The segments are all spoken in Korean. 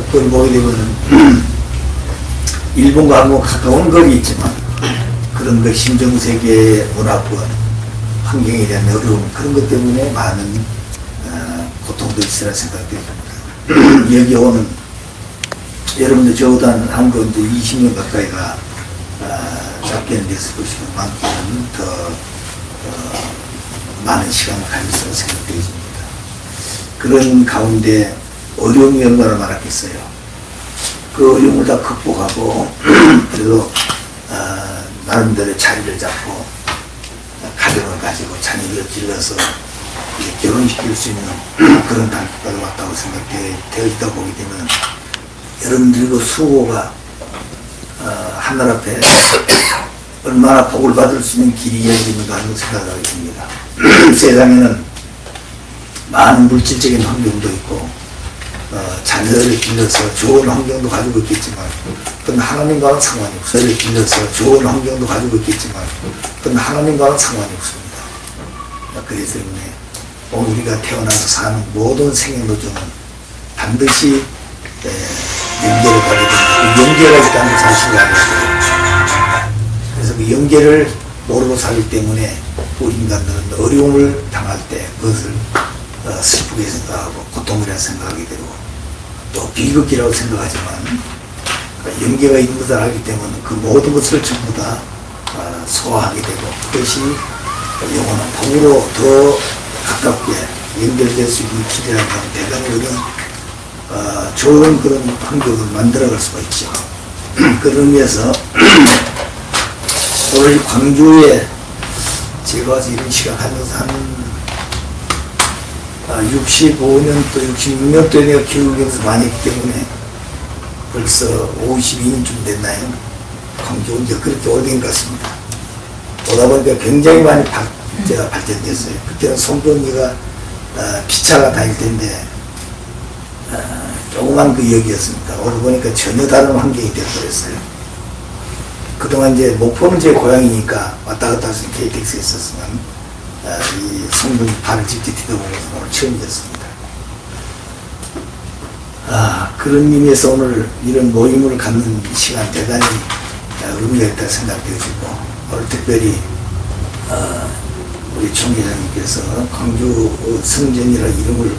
그걸 보게 되면 일본과 한국 가까운 거리 있지만 그런 그 심정세계의 문화권, 환경에 대한 어려움, 그런 것 때문에 많은 고통도 있으라 생각됩니다. 여기 오는 여러분들 저보다 한국도 이제 20년 가까이가 짧게는 됐을 것이고 많게는 더 많은 시간을 가졌으라 생각되어집니다. 그런 가운데 어려움이 얼마나 많았겠어요. 그 어려움을 다 극복하고 그래도 나름대로 자리를 잡고 가정을 가지고 자녀를 길러서 결혼시킬 수 있는 그런 단계까지 왔다고 생각되어 있다 보게 되면 여러분들의 그 수고가 하늘 앞에 얼마나 복을 받을 수 있는 길이 열리는가 하는 생각을 듭니다. 세상에는 많은 물질적인 환경도 있고 자녀를 길러서 좋은 환경도 가지고 있겠지만 그건 하나님과는 상관이 없어요. 자녀를 길러서 좋은 환경도 가지고 있겠지만 그건 하나님과는 상관이 없습니다. 그래서 오늘 우리가 태어나서 사는 모든 생애노정은 반드시 연계를 가게 됩니다. 그 연계가 있다는 사실을 알아야 돼요. 그래서 그 연계를 모르고 살기 때문에 우리 인간들은 어려움을 당할 때 그것을 슬프게 생각하고 고통이라 생각하게 되고 또 비극이라고 생각하지만 연계가 있는 것을 알기 때문에 그 모든 것을 전부 다 소화하게 되고 그것이 영원한 복으로 더 가깝게 연결될 수 있는 길이라고 하면 대단히 그런 좋은 그런 환경을 만들어갈 수가 있죠. 그런 의미에서 오늘 광주에 제가 와서 이런 시간 하면서 한 65년 또 66년 동안 내가 교육에서 많이 했기 때문에 벌써 52년쯤 됐나요? 광주 온 지 그렇게 오래된 것 같습니다. 오다 보니까 굉장히 많이 발전됐어요. 그때는 송정리가 피차가 다닐 때인데 조그만 그 역이었습니다. 오늘 보니까 전혀 다른 환경이 되어버렸어요. 그동안 이제 목포는 제 고향이니까 왔다 갔다 해서 KTX에 있었지만 이 성분이 발을 직접 디뎌보면서 오늘 처음이었습니다. 그런 의미에서 오늘 이런 모임을 갖는 시간 대단히 의미가 있다고 생각되어지고 오늘 특별히 우리 총회장님께서 광주 성전이라는 이름을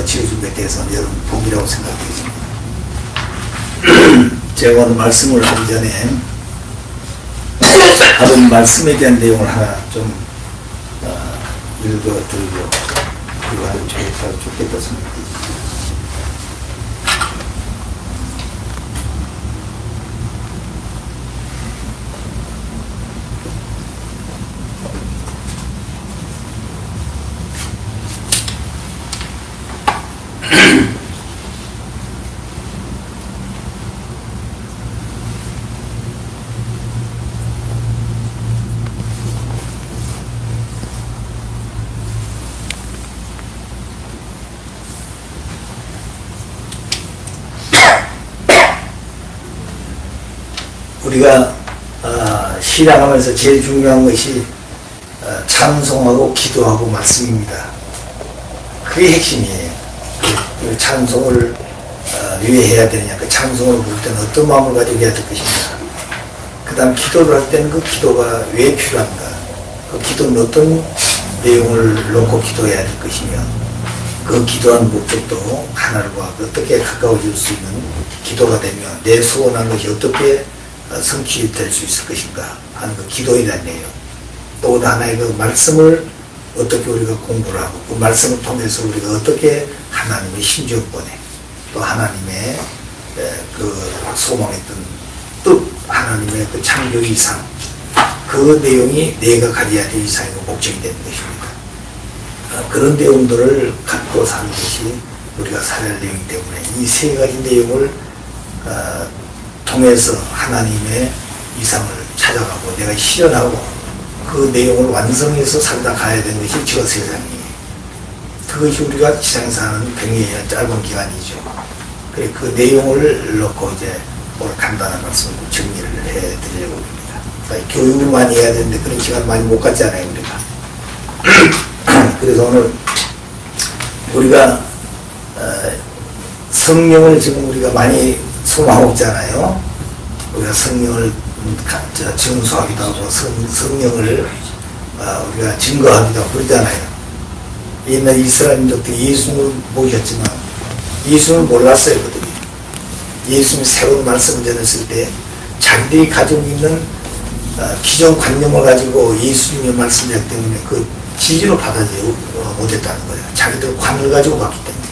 지어준 것에 대해서 여러분 복이라고 생각되어집니다. 제가 오늘 말씀을 하기 전에 다른 말씀에 대한 내용을 하나 좀 읽어드리고 그거 하면 좋겠다 생각합니다. 우리가 신앙하면서 제일 중요한 것이 찬송하고 기도하고 말씀입니다. 그게 핵심이에요. 그 찬송을 왜 해야 되느냐, 그 찬송을 부를 때는 어떤 마음을 가지고 해야 될 것인가, 그 다음 기도를 할 때는 그 기도가 왜 필요한가, 그 기도는 어떤 내용을 놓고 기도해야 될 것이며 그 기도하는 목적도 하나님과 어떻게 가까워질 수 있는 기도가 되며 내 소원한 것이 어떻게 성취될 수 있을 것인가 하는 그 기도이란 내용, 또 하나의 그 말씀을 어떻게 우리가 공부를 하고 그 말씀을 통해서 우리가 어떻게 하나님의 심정권에 또 하나님의 그 소망했던 뜻, 하나님의 그 창조 이상, 그 내용이 내가 가져야 될 이상의 목적이 되는 것입니다. 그런 내용들을 갖고 사는 것이 우리가 살아야 할 내용이기 때문에 이 세 가지 내용을 통해서 하나님의 이상을 찾아가고 내가 실현하고 그 내용을 완성해서 살다 가야 되는 것이 저 세상이에요. 그것이 우리가 지상에 사는 굉장히 짧은 기간이죠. 그 내용을 놓고 이제 오늘 간단한 말씀을 정리를 해드리려고 합니다. 교육을 많이 해야 되는데 그런 시간 많이 못 갖잖아요, 우리가. 그래서 오늘 우리가 성령을 지금 우리가 많이 소망하고 있잖아요. 우리가 성령을 증수하기도 하고 성령을 우리가 증거하기도 하고 그러잖아요. 옛날 이스라엘 민족들이 예수님을 모셨지만 예수님을 몰랐어요. 그들이. 예수님이 새로운 말씀을 전했을 때 자기들이 가지고 있는 기존 관념을 가지고 예수님의 말씀을 했기 때문에 그 지지로 받아들이지 못했다는 거예요. 자기들 관을 가지고 봤기 때문에.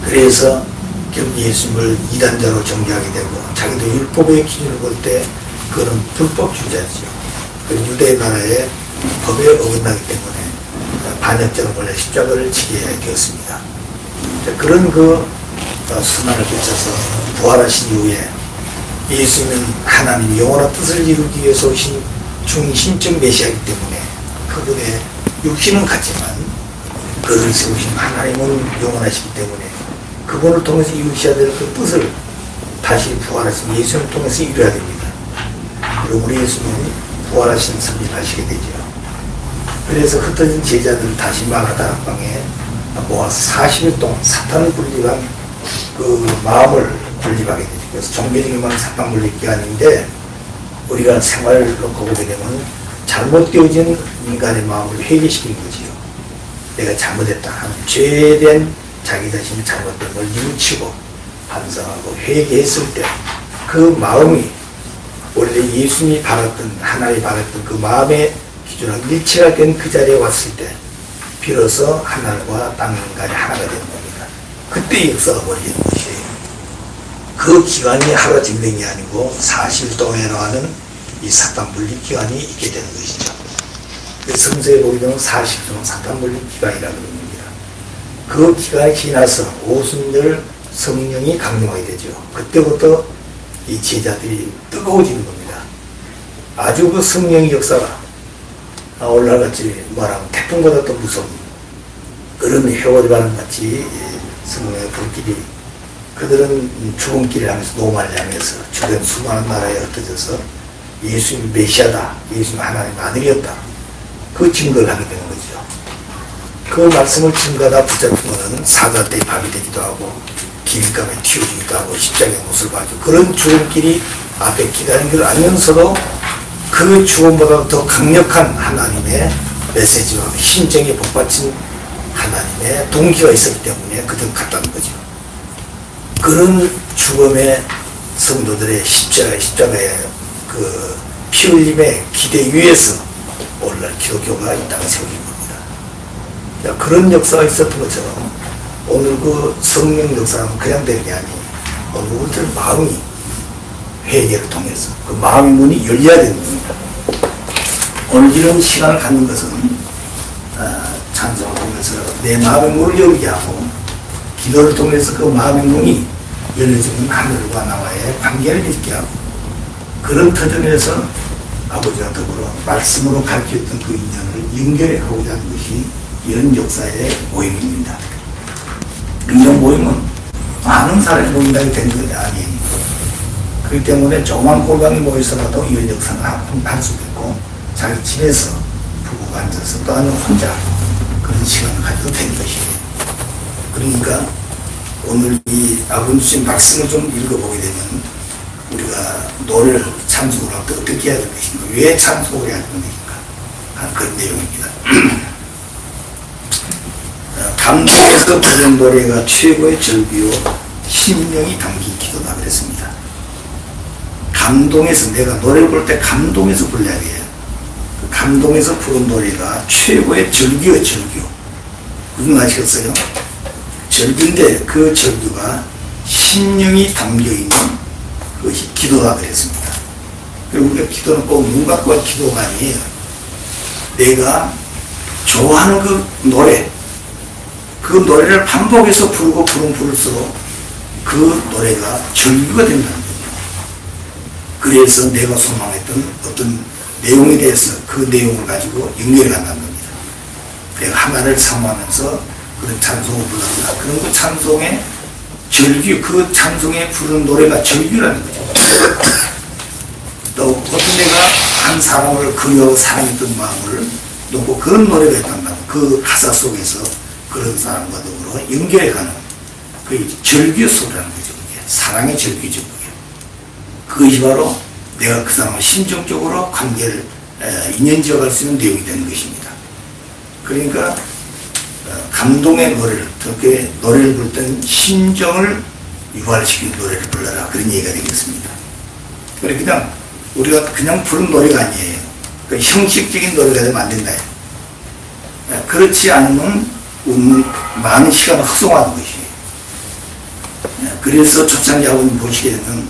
그래서 결국 예수님을 이단자로 정죄하게 되고 자기들 율법의 기준을 볼 때 그는 불법주의자죠. 그리고 유대 나라의 법에 어긋나기 때문에 반역자로 원래 십자가를 지게 되었습니다. 그런 수많을 거쳐서 부활하신 이후에 예수님은 하나님 영원한 뜻을 이루기 위해서 오신 중심적 메시아이기 때문에 그분의 육신은 같지만 그를 세우신 하나님은 영원하시기 때문에 그분을 통해서 이루셔야 될 그 뜻을 다시 부활하신 예수님을 통해서 이루어야 됩니다. 그리고 우리 예수님은 부활하신 승리를 하시게 되죠. 그래서 흩어진 제자들을 다시 마가다락방에 모아서 40일 동안 사탄을 분립한 그 마음을 분립하게 되죠. 그래서 종교적인 마음은 사탄 분립 기간인데 우리가 생활을 놓고 보게 되면 잘못되어진 인간의 마음을 회개시키는 거지요. 내가 잘못했다 하는 죄에 대한 자기 자신이 잘못된 걸 뉘우치고 반성하고 회개했을 때 그 마음이 원래 예수님이 바랐던 하나님이 바랐던 그 마음의 기준하고 일치가 된 그 자리에 왔을 때 비로소 하늘과 땅 인간이 하나가 되는 겁니다. 그때 역사가 벌어지는 것이에요. 그 기간이 하루 진행이 게 아니고 40일 동안이라고 하는 이 사탄 분립 기간이 있게 되는 것이죠. 성서에 보게 되면 40일 사탄 분립 기간이라고 합니다. 그 기간이 지나서 오순절 성령이 강림하게 되죠. 그때부터 이 제자들이 뜨거워지는 겁니다. 아주 그 성령의 역사가 오늘날같이 말하면 태풍보다 더 무서운 그런 회오리바람 같이 성령의 불길이 그들은 죽음길을 하면서 노마를 향해서 주변 수많은 나라에 흩어져서 예수님이 메시아다, 예수님 하나님의 아들이었다, 그 증거를 하게 되는 거죠. 그 말씀을 증거하다 붙잡히면 사자 때 밤이 되기도 하고 길감에 튀어지기도 하고 십자가의 못을 봐주고 그런 죽음길이 앞에 기다리는 걸 알면서도 그 죽음보다 더 강력한 하나님의 메시지와 심정에 복받친 하나님의 동기가 있었기 때문에 그들 갔다는 거죠. 그런 죽음의 성도들의 십자가의 그 피 흘림의 기대 위에서 오늘날 기독교가 이 땅에 세워진 겁니다. 그런 역사가 있었던 것처럼 오늘 그 성령 역사는 그냥 되는 게 아니에요. 오늘 우리들 마음이 회개를 통해서 그 마음의 문이 열려야 되는 겁니다. 오늘 이런 시간을 갖는 것은 찬송을 통해서 내 마음의 문을 열게 하고 기도를 통해서 그 마음의 문이 열려지는 하늘과 나와의 관계를 맺게 하고 그런 터전에서 아버지와 더불어 말씀으로 가르쳤던 그 인연을 연결해 가고자 하는 것이 이런 역사의 모임입니다. 이런 모임은 많은 사람이 모인다고 되는 것이 아니에요. 그렇기 때문에 조그만 골방에 모여서라도 이런 역사를 할 수도 있고 자기 집에서 부부가 앉아서 또 아니면 혼자 그런 시간을 가져도 되는 것이에요. 그러니까 오늘 이 아버지 주신 말씀을 좀 읽어보게 되면 우리가 노래를 찬송을 할 때 어떻게 해야 될 것인가, 왜 찬송을 해야 되는 것인가 하는 그런 내용입니다. 감동에서 부른 노래가 최고의 절규요 심령이 담긴 기도다 그랬습니다. 감동에서 내가 노래를 부를 때 감동에서 불러야 돼요. 그 감동에서 부른 노래가 최고의 절규요 절규. 무슨 아시겠어요? 절규인데 그 절규가 심령이 담겨있는 그것이 기도다 그랬습니다. 그리고 우리가 기도는 꼭 눈 갖고 한 기도가 아니에요. 내가 좋아하는 그 노래, 그 노래를 반복해서 부르고 부를수록 그 노래가 절규가 된다는 거죠. 그래서 내가 소망했던 어떤 내용에 대해서 그 내용을 가지고 연결해 간다는 겁니다. 내가 하나를 사모하면서 그런 찬송을 불렀다. 그런 그 찬송의 절규, 그 찬송에 부르는 노래가 절규라는 거죠. 또 어떤 내가 한 사람을 그리워 사랑했던 마음을 놓고 그런 노래가 있단다. 그 가사 속에서 그런 사람과 더불어 연결해가는 그 절규소라는 거죠. 그게 사랑의 절규죠. 그것이 바로 내가 그 사람과 심정적으로 관계를 인연지어갈 수 있는 내용이 되는 것입니다. 그러니까 감동의 노래를, 특히 노래를 부를 때는 심정을 유발시키는 노래를 불러라, 그런 얘기가 되겠습니다. 그냥 우리가 그냥 부른 노래가 아니에요. 형식적인 노래가 되면 안 된다. 그렇지 않으면 우리 많은 시간을 헛송하는 것이에요. 그래서 초창기 아버님 보시게 되면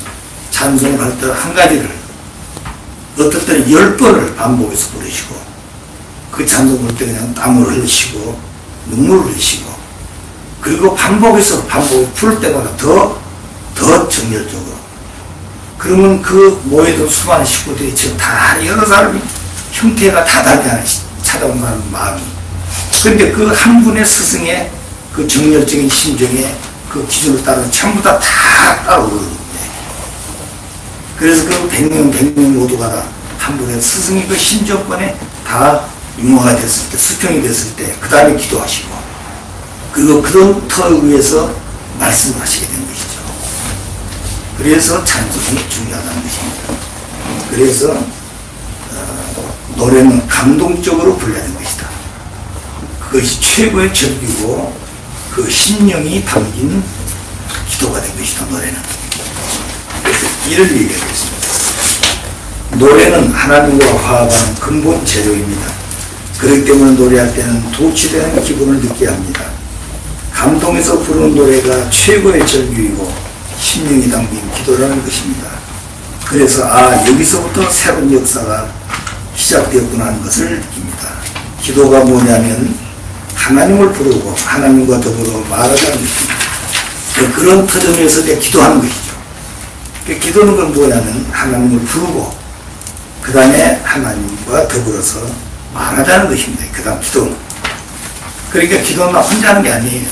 찬송을 할 때 한 가지를 어떨 때는 10번을 반복해서 부르시고, 그 찬송 부를 때 그냥 땀을 흘리시고 눈물을 흘리시고, 그리고 반복해서 부를 때마다 더 정열적으로. 그러면 그 모여든 수많은 식구들이 지금 다 여러 사람이 형태가 다 다르잖아요. 찾아온다는 마음이. 그런데 그 한 분의 스승의 그 정열적인 심정에 그 기준을 따라 전부 다 따라오거든요. 그래서 그 100명 모두가 한 분의 스승의 그 심정권에 다 융화가 됐을 때, 수평이 됐을 때, 그 다음에 기도하시고, 그리고 그런 터에 의해서 말씀하시게 된 것이죠. 그래서 찬송이 중요하다는 것입니다. 그래서 노래는 감동적으로 불러야 되는 것이다. 그것이 최고의 절규고 그 신령이 담긴 기도가 된 것이다, 노래는. 그래서 이를 얘기하겠습니다. 노래는 하나님과 화합하는 근본 재료입니다. 그렇기 때문에 노래할 때는 도취되는 기분을 느껴야 합니다. 감동에서 부르는 노래가 최고의 절규이고 심령이 담긴 기도라는 것입니다. 그래서 여기서부터 새로운 역사가 시작되었구나 하는 것을 느낍니다. 기도가 뭐냐면 하나님을 부르고 하나님과 더불어 말하자는 것입니다. 그런 터전에서 기도하는 것이죠. 기도는 건 뭐냐면 하나님을 부르고 그 다음에 하나님과 더불어서 말하자는 것입니다. 그 다음 기도는. 그러니까 기도는 나 혼자 하는 게 아니에요.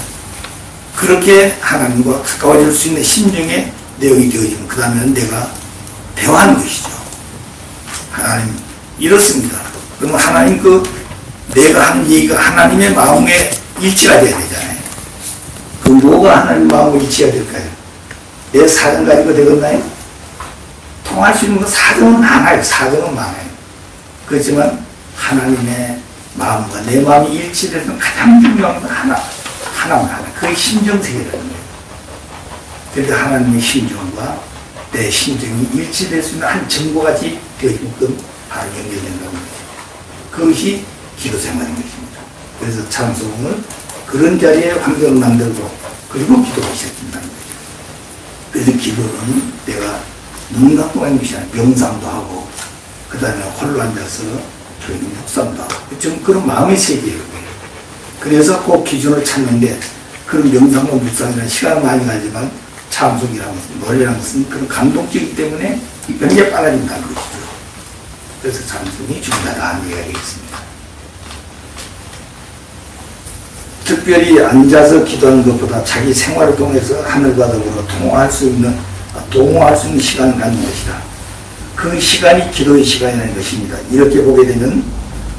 그렇게 하나님과 가까워질 수 있는 심정의 내용이 되어지면 그 다음에는 내가 대화하는 것이죠. 하나님 이렇습니다. 그러면 하나님 내가 하는 얘기가 하나님의 마음에 일치가 돼야 되잖아요. 그 뭐가 하나님 마음에 일치가 될까요? 내 사정 가지고 되겠나요? 통할 수 있는 건 사정은 많아요. 사정은 많아요. 그렇지만 하나님의 마음과 내 마음이 일치되는 가장 중요한 건 하나만 하나. 그게 심정세계라는 거예요. 그러니까 하나님의 심정과 내 심정이 일치될 수 있는 한 정보같이 되어지면 그건 바로 연결된다는 거예요. 그것이 기도 생활인 것입니다. 그래서 찬송은 그런 자리에 환경을 만들고 그리고 기도가 시작된다는 거죠. 그래서 기도는 내가 눈 감고 하는 것이 아니라 명상도 하고 그 다음에 홀로 앉아서 조용히 묵상도 하고 좀 그런 마음의 세계예요. 그래서 그 기준을 찾는데 그런 명상과 묵상이라는 시간은 많이 가지만 찬송이라는 것은 노래라는 것은 그런 감동적이기 때문에 굉장히 빨라진다는 것이죠. 그래서 찬송이 중요하다는 얘기가 되겠습니다. 특별히 앉아서 기도하는 것보다 자기 생활을 통해서 하늘과 더불어 동화할 수 있는 시간을 갖는 것이다. 그 시간이 기도의 시간이라는 것입니다. 이렇게 보게 되면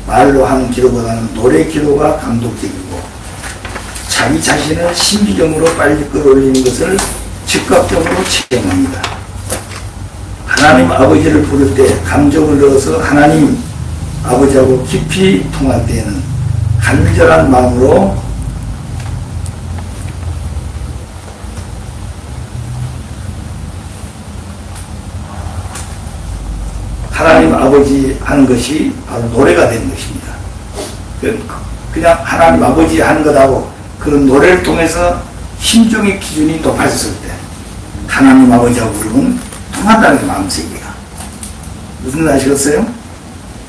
말로 하는 기도보다는 노래 기도가 감동적이고 자기 자신을 신비적으로 빨리 끌어올리는 것을 즉각적으로 체험합니다. 하나님 아버지를 부를 때 감정을 넣어서 하나님 아버지하고 깊이 통할 때에는 간절한 마음으로 하나님 아버지 하는 것이 바로 노래가 되는 것입니다. 그냥 하나님 아버지 하는 것하고 그런 노래를 통해서 심정의 기준이 높아졌을 때 하나님 아버지하고 부르면 통한다는 마음세계가. 무슨 말 아시겠어요?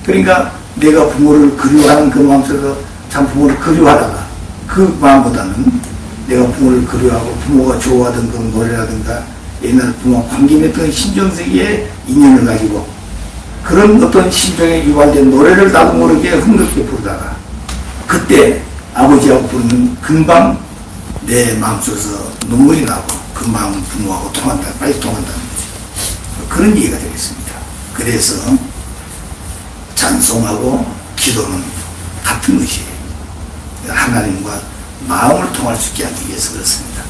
그러니까 내가 부모를 그리워하는 그 마음속에서 참 부모를 그리워하다가 그 마음보다는 내가 부모를 그리워하고 부모가 좋아하던 그런 노래라든가 옛날 부모와 관계했던 심정세계에 인연을 가지고 그런 어떤 심정에 유발된 노래를 나도 모르게 흥겹게 부르다가 그때 아버지하고 부르면 금방 내 마음속에서 눈물이 나고 그 마음은 부모하고 통한다, 빨리 통한다는 거죠. 그런 얘기가 되겠습니다. 그래서 찬송하고 기도는 같은 것이에요. 하나님과 마음을 통할 수 있게 하기 위해서 그렇습니다.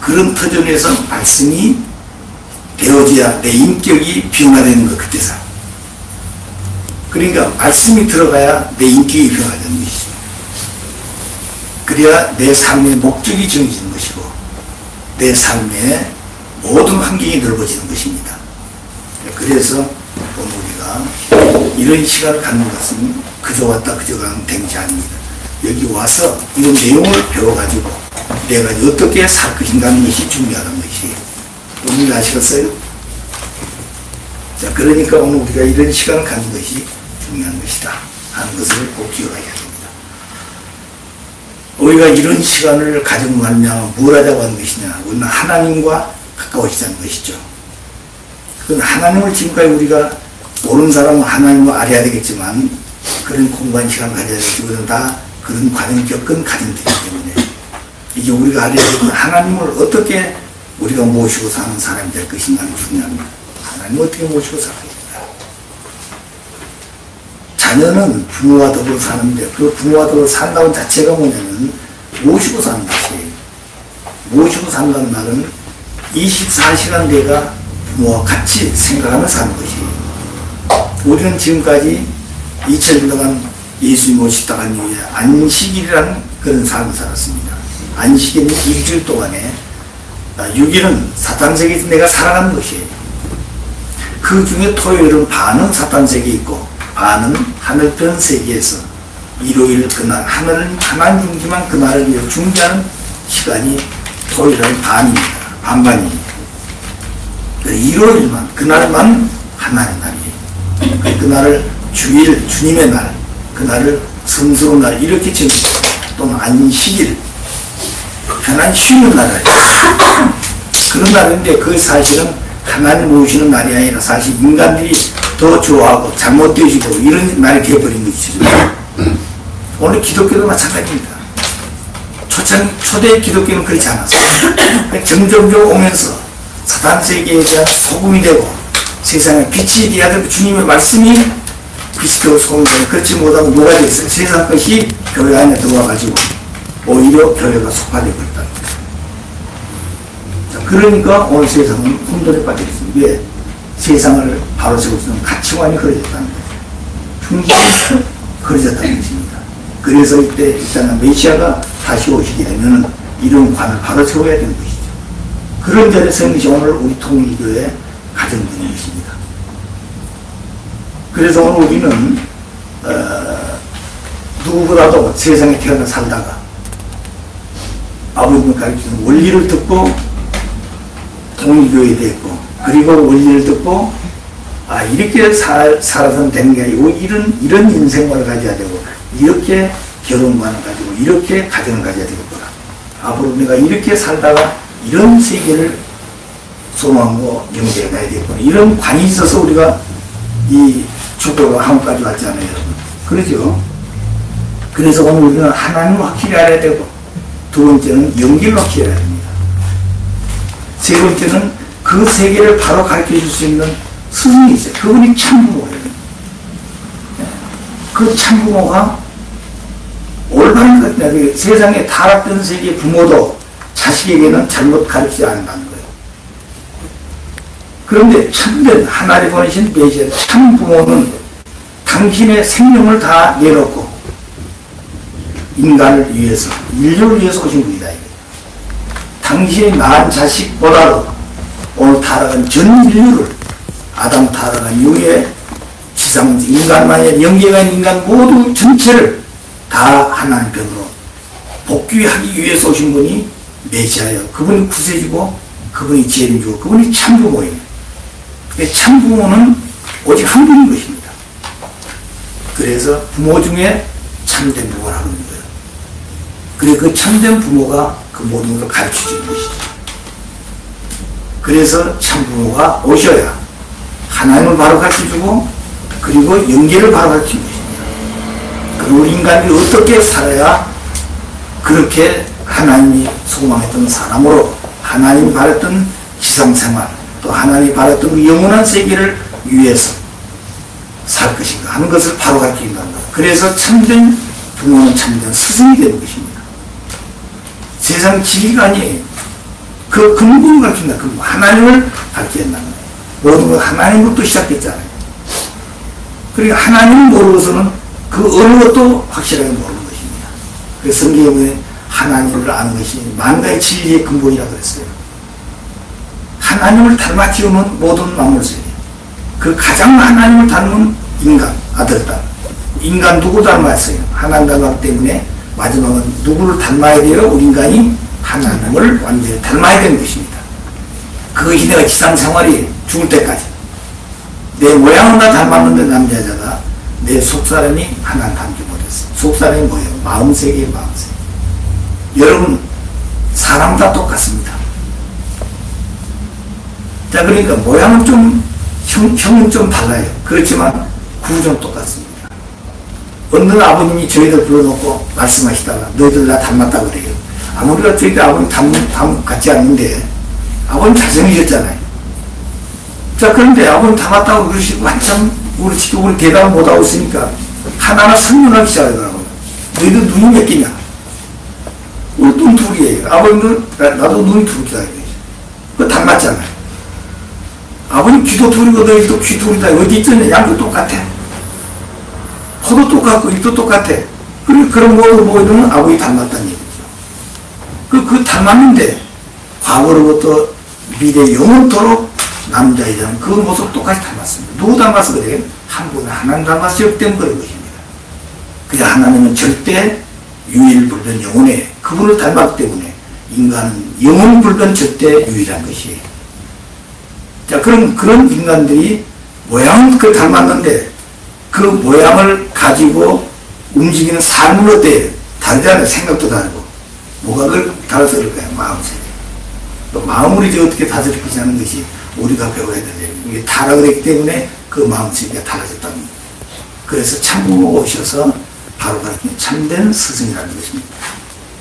그런 터전에서 말씀이 되어져야 내 인격이 변화되는 것, 그때서. 그러니까 말씀이 들어가야 내 인격이 변화되는 것이죠. 그래야 내 삶의 목적이 정해지는 것이고 내 삶의 모든 환경이 넓어지는 것입니다. 그래서 오늘 우리가 이런 시간을 갖는 것은 그저 왔다 그저 가는 댕지 아닙니다. 여기 와서 이런 내용을 배워가지고 내가 어떻게 살 것인가 하는 것이 중요하다는 것이 오늘 아시겠어요? 자, 그러니까 오늘 우리가 이런 시간을 갖는 것이 중요한 것이다 하는 것을 꼭 기억해야 됩니다. 우리가 이런 시간을 가지고 가느냐, 뭘 하자고 하는 것이냐, 우리는 하나님과 가까워지자는 것이죠. 그건 하나님을 지금까지 우리가 모르는 사람은 하나님을 알아야 되겠지만 그런 공부한 시간을 가져야 되겠지. 우리는 다 그런 과정을 겪은 가정들이기 때문에 이제 우리가 알아야 되는 하나님을 어떻게 우리가 모시고 사는 사람이 될 것인가는 중요합니다. 하나님을 어떻게 모시고 살아야 됩니다. 자녀는 부모와 더불어 사는데 그 부모와 더불어 산다는 자체가 뭐냐면 모시고 사는 것이에요. 모시고 산다는 말은 24시간 내가 부모와 같이 생각하며 사는 것이에요. 우리는 지금까지 2000년 동안 예수님 모시다 간 이후에 안식일이라는 그런 삶을 살았습니다. 안식일은 일주일 동안에 6일은 사탄 세계에서 내가 살아가는 것이에요. 그 중에 토요일은 반은 사탄 세계에 있고 반은 하늘편 세계에서 일요일 그날 하늘은 하나님 중지만 그날을 위해 중지하는 시간이 토요일은 반입니다. 반반입니다. 일요일만 그날만 하나님 날이에요. 그날을 주일 주님의 날 그날을 성스러운 날 이렇게 정해요. 또는 안식일 편안 쉬는 날이에요. 그런 날인데 그 사실은 하나님 모시는 날이 아니라 사실 인간들이 더 좋아하고 잘못되어지고 이런 날이 되어버린 것이죠. 오늘 기독교도 마찬가지입니다. 초대 기독교는 그렇지 않았어요. 점점점 오면서 사탄 세계에 대한 소금이 되고 세상에 빛이 되어야 되고 주님의 말씀이 빛이 되고 소금이 되고 그렇지 못하고 뭐가 됐어요? 세상 것이 교회 안에 들어와가지고 오히려 교회가 속화되어 버렸다는 거예요. 그러니까 오늘 세상은 혼돈에 빠져 있습니다. 왜? 세상을 바로 세울 수 있는 가치관이 흐려졌다는 거예요. 풍경이 흐려졌다는 것입니다. 그래서 이때 일단은 메시아가 다시 오시게 되면 이런 관을 바로 세워야 되는 것이죠. 그런 자리에서 오늘 우리 통일교회 가정되는 것입니다. 그래서 오늘 우리는 누구보다도 세상에 태어나 살다가 아버님을 가르치는 원리를 듣고 통일교회에 됐고 그리고 원리를 듣고 이렇게 살아서는 되는 게 아니고 이런 인생관을 가져야 되고 이렇게 결혼관을 가지고 이렇게 가정을 가져야 되겠구나. 앞으로 내가 이렇게 살다가 이런 세계를 소망하고 영재해 가야 되겠구나. 이런 관이 있어서 우리가 이 축도가 한국까지 왔잖아요, 여러분. 그러죠? 그래서 오늘 우리는 하나님을 확실히 알아야 되고 두 번째는 연기를 확실히 알아야 됩니다. 세 번째는 그 세계를 바로 가르쳐 줄 수 있는 스승이 있어요. 그분이 참부모예요. 그 참부모가 올바른 것 같아요. 세상에 타락된 세계 부모도 자식에게는 잘못 가르치지 않는다는 거예요. 그런데 참된 하나님 보내신 메시아 참부모는 당신의 생명을 다 내놓고 인간을 위해서 인류를 위해서 오신 분이다. 당신이 낳은 자식보다도 오늘 타락한 전 인류를 아담 타락한 이후에 지상 인간만의 영계가 있는 인간 모두 전체를 다 하나님 편으로 복귀하기 위해서 오신 분이 메시아예요. 그분이 구세주고 그분이 지혜를 주고 그분이 참부모예요. 근데 참부모는 오직 한 분인 것입니다. 그래서 부모 중에 참된 부모라고 하는 거예요. 그래 그 참된 부모가 그 모든 것을 가르쳐 주는 것이죠. 그래서 참부모가 오셔야 하나님을 바로 가르쳐주고 그리고 영계를 바로 가르치는 것입니다. 그리고 인간이 어떻게 살아야 그렇게 하나님이 소망했던 사람으로 하나님이 바랬던 지상생활 또 하나님이 바랬던 그 영원한 세계를 위해서 살 것인가 하는 것을 바로 가르친다는 거예요. 그래서 참된 부모는 참된 스승이 되는 것입니다. 세상 지리가 아니에요. 그 근본을 가르친다. 그 하나님을 가르친다는 거예요. 모든 건 하나님부터 시작했잖아요. 그러니까 하나님을 모르고서는 그 어느 것도 확실하게 모르는 것입니다. 그래서 성경에 보면 하나님을 아는 것이 만가의 진리의 근본이라고 그랬어요. 하나님을 닮아치우면 모든 만물세계. 그 가장 하나님을 닮은 인간, 아들, 딸. 인간 누구 닮았어요? 하나님 닮았기 때문에 마지막은 누구를 닮아야 돼요? 우리 인간이 하나님을 완전히 닮아야 되는 것입니다. 그것이 내가 지상 생활이 죽을 때까지. 내 모양은 다 닮았는데 남자자가 내 속사람이 하나님 닮지 못했어. 속사람이 뭐예요? 마음세계의 마음세계. 여러분, 사람 다 똑같습니다. 자, 그러니까 모양은 좀, 형은 좀 달라요. 그렇지만 구조는 똑같습니다. 어느 아버님이 저희들 불러놓고 말씀하시다가 너희들 나 닮았다고 그래요. 아무리가 저희들 아버님 같지 않는데 아버님 잘생기셨잖아요. 자, 그런데 아버님 닮았다고 그러시고 한참 우리 대답을 못하고 있으니까 하나하나 설명하기 시작하더라고요. 너희들 눈이 몇 개냐? 우리 눈 둘이에요. 아버님도 나도 눈이 두 개다. 그거 닮았잖아요. 아버님 귀도 둘이고 너희도 귀 둘이다. 어디 있잖아. 양도 똑같아. 코도 똑같고 입도 똑같아. 그런 거 보이면 아버지 닮았다는 얘기죠. 그 닮았는데 과거로부터 미래 영원토록 남자 여자는 그 모습 똑같이 닮았습니다. 누구 닮았어 그래요? 한 분은 하나님 닮았기 때문에 그런 것입니다. 그냥 하나님은 절대 유일불변 영원해. 그분을 닮았기 때문에 인간은 영원불변 절대 유일한 것이에요. 자, 그런 인간들이 모양은 그 닮았는데 그 모양을 가지고 움직이는 삶은 어때요? 다르잖아요. 생각도 다르고. 뭐가 그걸 다르서 그럴까요? 마음세계. 또 마음을 이제 어떻게 다스리지 하는 것이 우리가 배워야 될 일입니다. 이게 타락을 했기 때문에 그 마음세계가 달라졌다는 겁니다. 그래서 참부모가 오셔서 바로 가르치는 참된 스승이라는 것입니다.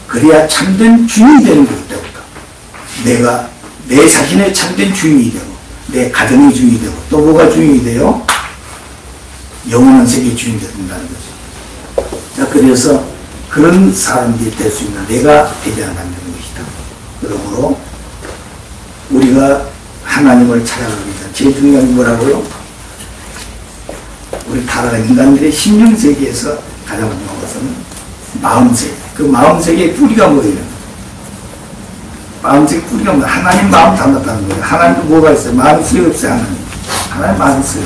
그래야 참된 주인이 되는 것부터 내가 내 자신의 참된 주인이 되고 내 가정의 주인이 되고 또 뭐가 주인이 돼요? 영원한 세계의 주인이 된다는 거죠. 자, 그래서 그런 사람들이 될 수 있는 내가 되지 않는 것이다. 그러므로 우리가 하나님을 찾아가기 위해서 제일 중요한 게 뭐라고요? 우리 타락한 인간들의 심령세계에서 가장 중요한 것은 마음세계. 그 마음세계의 뿌리가 뭐예요? 마음세계 뿌리가 뭐예요? 하나님 마음 닮았다는 거예요. 하나님도 뭐가 있어요? 마음이 수요 없어요, 하나님. 하나님 마음이 수요.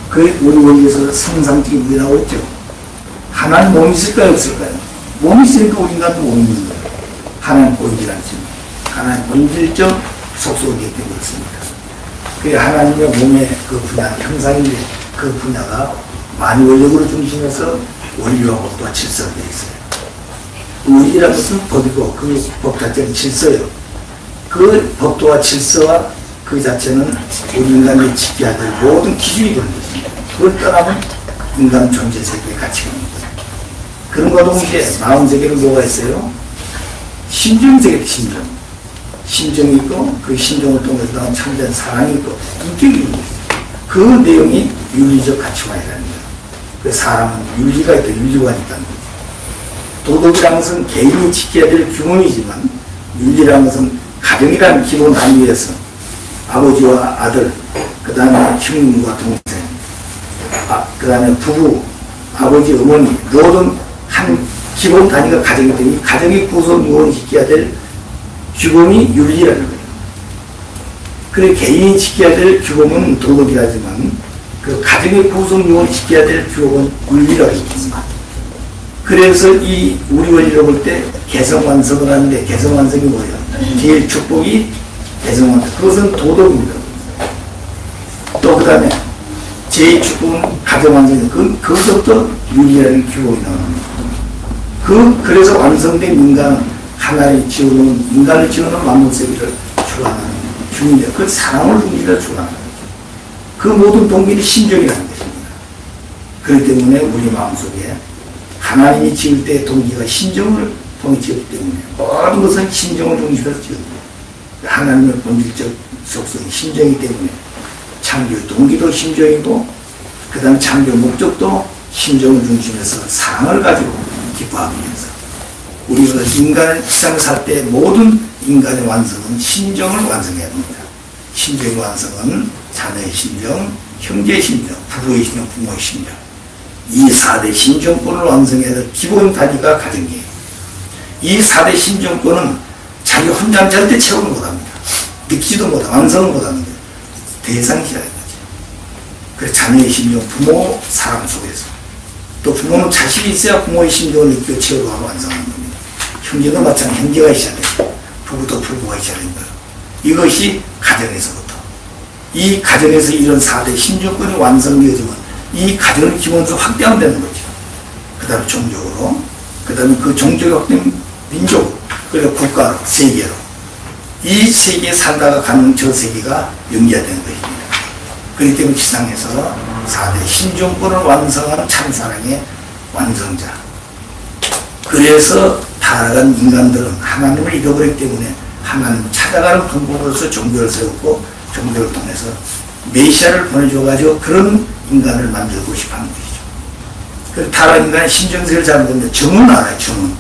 그 우리 원리에서 성상적인 무이라고 했죠. 하나님 몸이 있을까요, 없을까요? 몸이 있으니까 우리 인간도 몸이 있는 거예요. 하나님 보이질 않지만 하나님 본질적 속속이기 때문에 그렇습니다. 그 하나님의 몸의 그 분야, 형상인데 그 분야가 만원력으로 중심해서 원리와 법과 질서가 되어 있어요. 원리라는 것은 법이고 그 법 자체는 질서예요. 그 법도와 질서와 그 자체는 우리 인간이 지켜야 될 모든 기준이 되는 것입니다. 그걸 떠나면 인간 존재 세계의 가치가 있는 거예요. 그런과 동시에 마음 세계는 뭐가 있어요? 심정 세계, 심정. 심정이 있고 그 심정을 통해서 나온 참된 사랑이 있고 인격이 있는 거예요. 그 내용이 윤리적 가치관이라는 거예요. 그 사람은 윤리가 있고 윤리관이 있다는 거예요. 도덕이라는 것은 개인이 지켜야 될 규범이지만 윤리라는 것은 가정이라는 기본 단위에서 아버지와 아들, 그 다음에 형님과 동생, 그 다음에 부부, 아버지, 어머니, 모든 한 기본 단위가 가정이 되니 가정의 구성 요원이 지켜야 될 규범이 윤리라는 거예요. 그래 개인이 지켜야 될 규범은 도덕이라지만 그 가정의 구성 요원이 지켜야 될 규범은 윤리라고 있습니다. 그래서 이 우리 원리로 볼 때 개성완성을 하는데 개성완성이 뭐예요? 제일 축복이 개성완성. 그것은 도덕입니다. 또 그 다음에 제2축복은 가정완성이 그것도 윤리라는 규범이 나옵니다. 그래서 완성된 인간은 하나를 지어놓은, 인간을 지어놓은 만물세계를 주관하는 주인이다. 그 사랑을 동기를 주관하는 거죠. 그 모든 동기는 심정이라는 것입니다. 그렇기 때문에 우리 마음속에 하나님이 지을 때 동기가 심정을 통해 지었기 때문에 모든 것은 심정을 중심으로 지었습니다. 하나님의 본질적 속성이 심정이기 때문에 창조 동기도 심정이고 그 다음 창조 목적도 심정을 중심해서 사랑을 가지고 기뻐하면서 우리가 인간을 세상을 살 때 모든 인간의 완성은 심정을 완성해야 됩니다. 심정의 완성은 자녀의 심정, 형제의 심정, 부부의 심정, 부모의 심정. 이 4대 심정권을 완성해야 될 기본 단위가 가정이에요. 이 4대 심정권은 자기 혼자는 절대 채우는 못합니다. 느끼지도 못하고 완성을 못합니다. 대상이라는 거죠. 그래서 자녀의 심정, 부모, 사람 속에서. 또 부모는 자식이 있어야 부모의 심정을 느끼고 채우고 하고 완성하는 겁니다. 형제도 마찬가지, 형제가 있어야 돼요. 부부도 부부가 있어야 되는 거예요. 이것이 가정에서부터. 이 가정에서 이런 4대 심정권이 완성되어지면 이 가정을 기본으로 확대하면 되는 거죠. 그 다음에 종족으로, 그 다음에 그 종족이 확대된 민족, 그리고 국가로, 세계로. 이 세계에 살다가 가는 저 세계가 연계되는 것입니다. 그렇기 때문에 지상에서 4대 심정권을 완성하는 참사랑의 완성자. 그래서 타락한 인간들은 하나님을 잃어버렸기 때문에 하나님을 찾아가는 방법으로서 종교를 세웠고 종교를 통해서 메시아를 보내줘가지고 그런 인간을 만들고 싶어하는 것이죠. 그래서 타락한 인간의 심정세를 잘 보면 정은 알아요. 정은.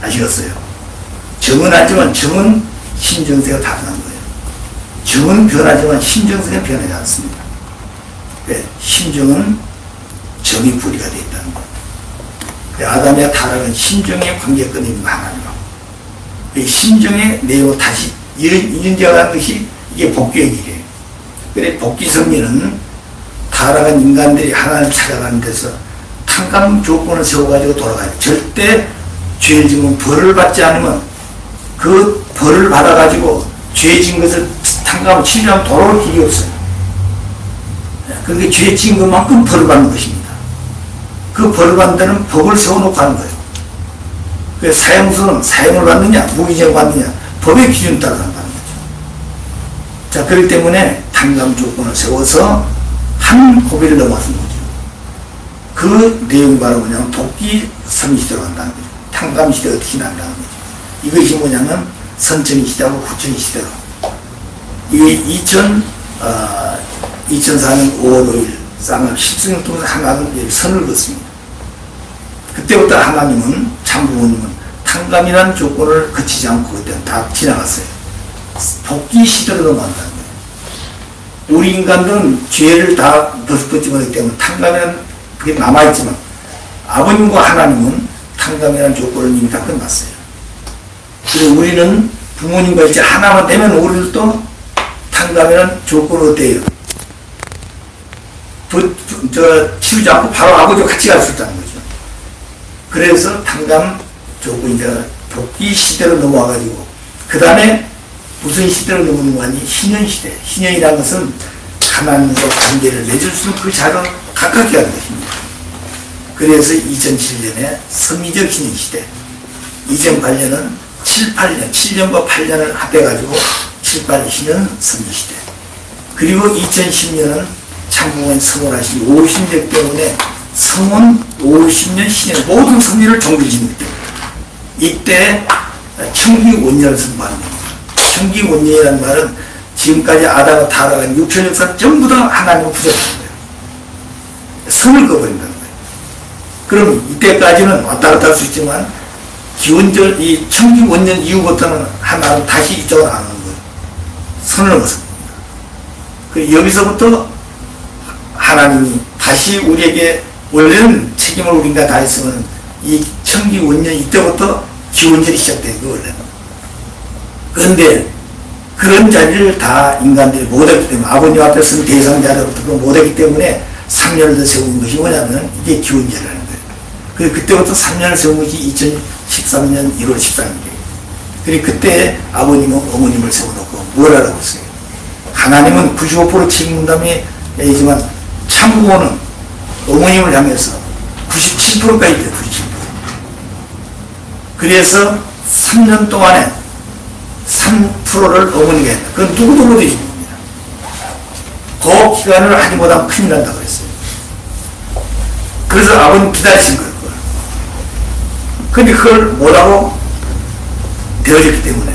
아시겠어요? 정은 알지만 정은 심정세가 다르다는 거예요. 정은 변하지만 심정세가 변하지 않습니다. 네, 심정은 정이 분리가 되어 있다는 거예요. 아담과 타락은 심정의 관계권이 하나님하고 이 심정의 내용 다시 인정하는 것이 이게 복귀의 길이에요. 그래 복귀 성리는 타락한 인간들이 하나님을 찾아가는 데서 탕감 조건을 세워가지고 돌아가야 돼. 절대 죄를 지면 벌을 받지 않으면 그 벌을 받아가지고 죄 진 것을 탕감을 치료하면 돌아올 길이 없어요. 그러니까 죄 진 것만큼 벌을 받는 것입니다. 그 벌을 받는 데는 법을 세워놓고 하는 거예요. 그래서 사형수는 사형을 받느냐, 무기징역 받느냐, 법의 기준에 따라 한다는 거죠. 자, 그렇기 때문에 탕감 조건을 세워서 한 고비를 넘어선 거죠. 그 내용이 바로 뭐냐면 복귀 성시대로 간다는 거죠. 탕감 시대가 어떻게 난다는 거죠. 이것이 뭐냐면 선천이 시대하고 후천이 시대로. 이게 2004년 5월 5일 쌍을 10승을 통해서 하나님은 선을 긋습니다. 그때부터 하나님은 참부모님은 탕감이라는 조건을 거치지 않고 그때는 다 지나갔어요. 복귀 시대로 넘어간다는 거예요. 우리 인간들은 죄를 다 벗지 못하기 때문에 탕감이라는 그게 남아있지만 아버님과 하나님은 탕감이라는 조건을 이미 다 끝났어요. 그래서 우리는 부모님과 이제 하나만 되면 우리도 탕감이라는 조건을 어때요? 치우지 않고 바로 아버지와 같이 갈 수 있다는 거죠. 그래서 탕감 조건 이제 복귀 시대로 넘어와가지고 그 다음에 무슨 시대로 넘어오는 거 아니? 신현시대. 신현이라는 것은 하나님과 관계를 맺을 수 있는 그 자를 가깝게 하는 것입니다. 그래서 2007년에 성리적 신현시대. 2008년은 7년과 8년을 합해가지고 7, 8, 신현 성리시대. 그리고 2010년은 참부모님 성원하신 50년 때문에 성원 50년 신현 모든 성리를 종교짓기 때문에 이때 청기원년을 선포합니다. 청기원년이라는 말은 지금까지 아담과 타락한 육천 역사 전부 다 하나님을 부정하는 거예요. 성을 꺼버린다는 거예요. 그럼 이때까지는 왔다 갔다 할 수 있지만 기원절 이 청기원년 이후부터는 하나님 다시 이쪽으로 안 오는 거예요. 선을 넘었습니다. 여기서부터 하나님이 다시 우리에게 원래는 책임을 우리가 다 했으면 이 청기원년 이때부터 기원절이 시작된 거예요. 원래는. 그런데 그런 자리를 다 인간들이 못했기 때문에 아버님 앞에 쓴 대상자로부터 못했기 때문에 3년을 더 세운 것이 뭐냐면 이게 기원절이라는 거예요. 그래서 그때부터 3년을 세운 것이 2013년 1월 13일이에요. 그리고 그때 아버님은 어머님을 세워놓고 뭘 하라고 했어요? 하나님은 95% 책임감이 있지만 참부모는 어머님을 향해서 97%까지 돼요. 97%. 그래서 3년 동안에 3%를 어머니가 했다. 그건 누구도 못 해준 겁니다. 그 기간을 하지 못하면 큰일 난다고 그랬어요. 그래서 아버님 기다리신 거예요. 근데 그걸 못하고 되어졌기 때문에.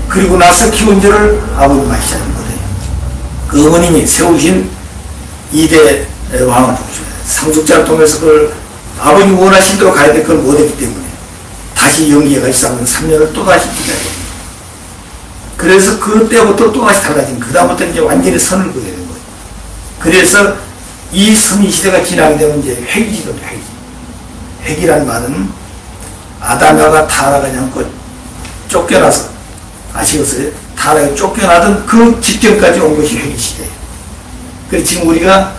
그리고 나서 기원절을 아버님 하시자는 거예요. 그 어머님이 세우신 2대 왕을 보셔요. 상속자를 통해서 그걸 아버님 원하신 대로 가야 될 걸 못했기 때문에 다시 연기해가 있으면 3년을 또다시 기다려야 됩니다. 그래서 그때부터 또다시 달라진, 그다음부터 이제 완전히 선을 그어야 되는 거예요. 그래서 이 선의 시대가 지나게 되면 이제 회기시도입니다. 회기. 회기란 말은 아담과 타락하지 않고 쫓겨나서, 아시겠어요? 타락에 쫓겨나던 그 직전까지 온 것이 회기시대예요. 그래서 지금 우리가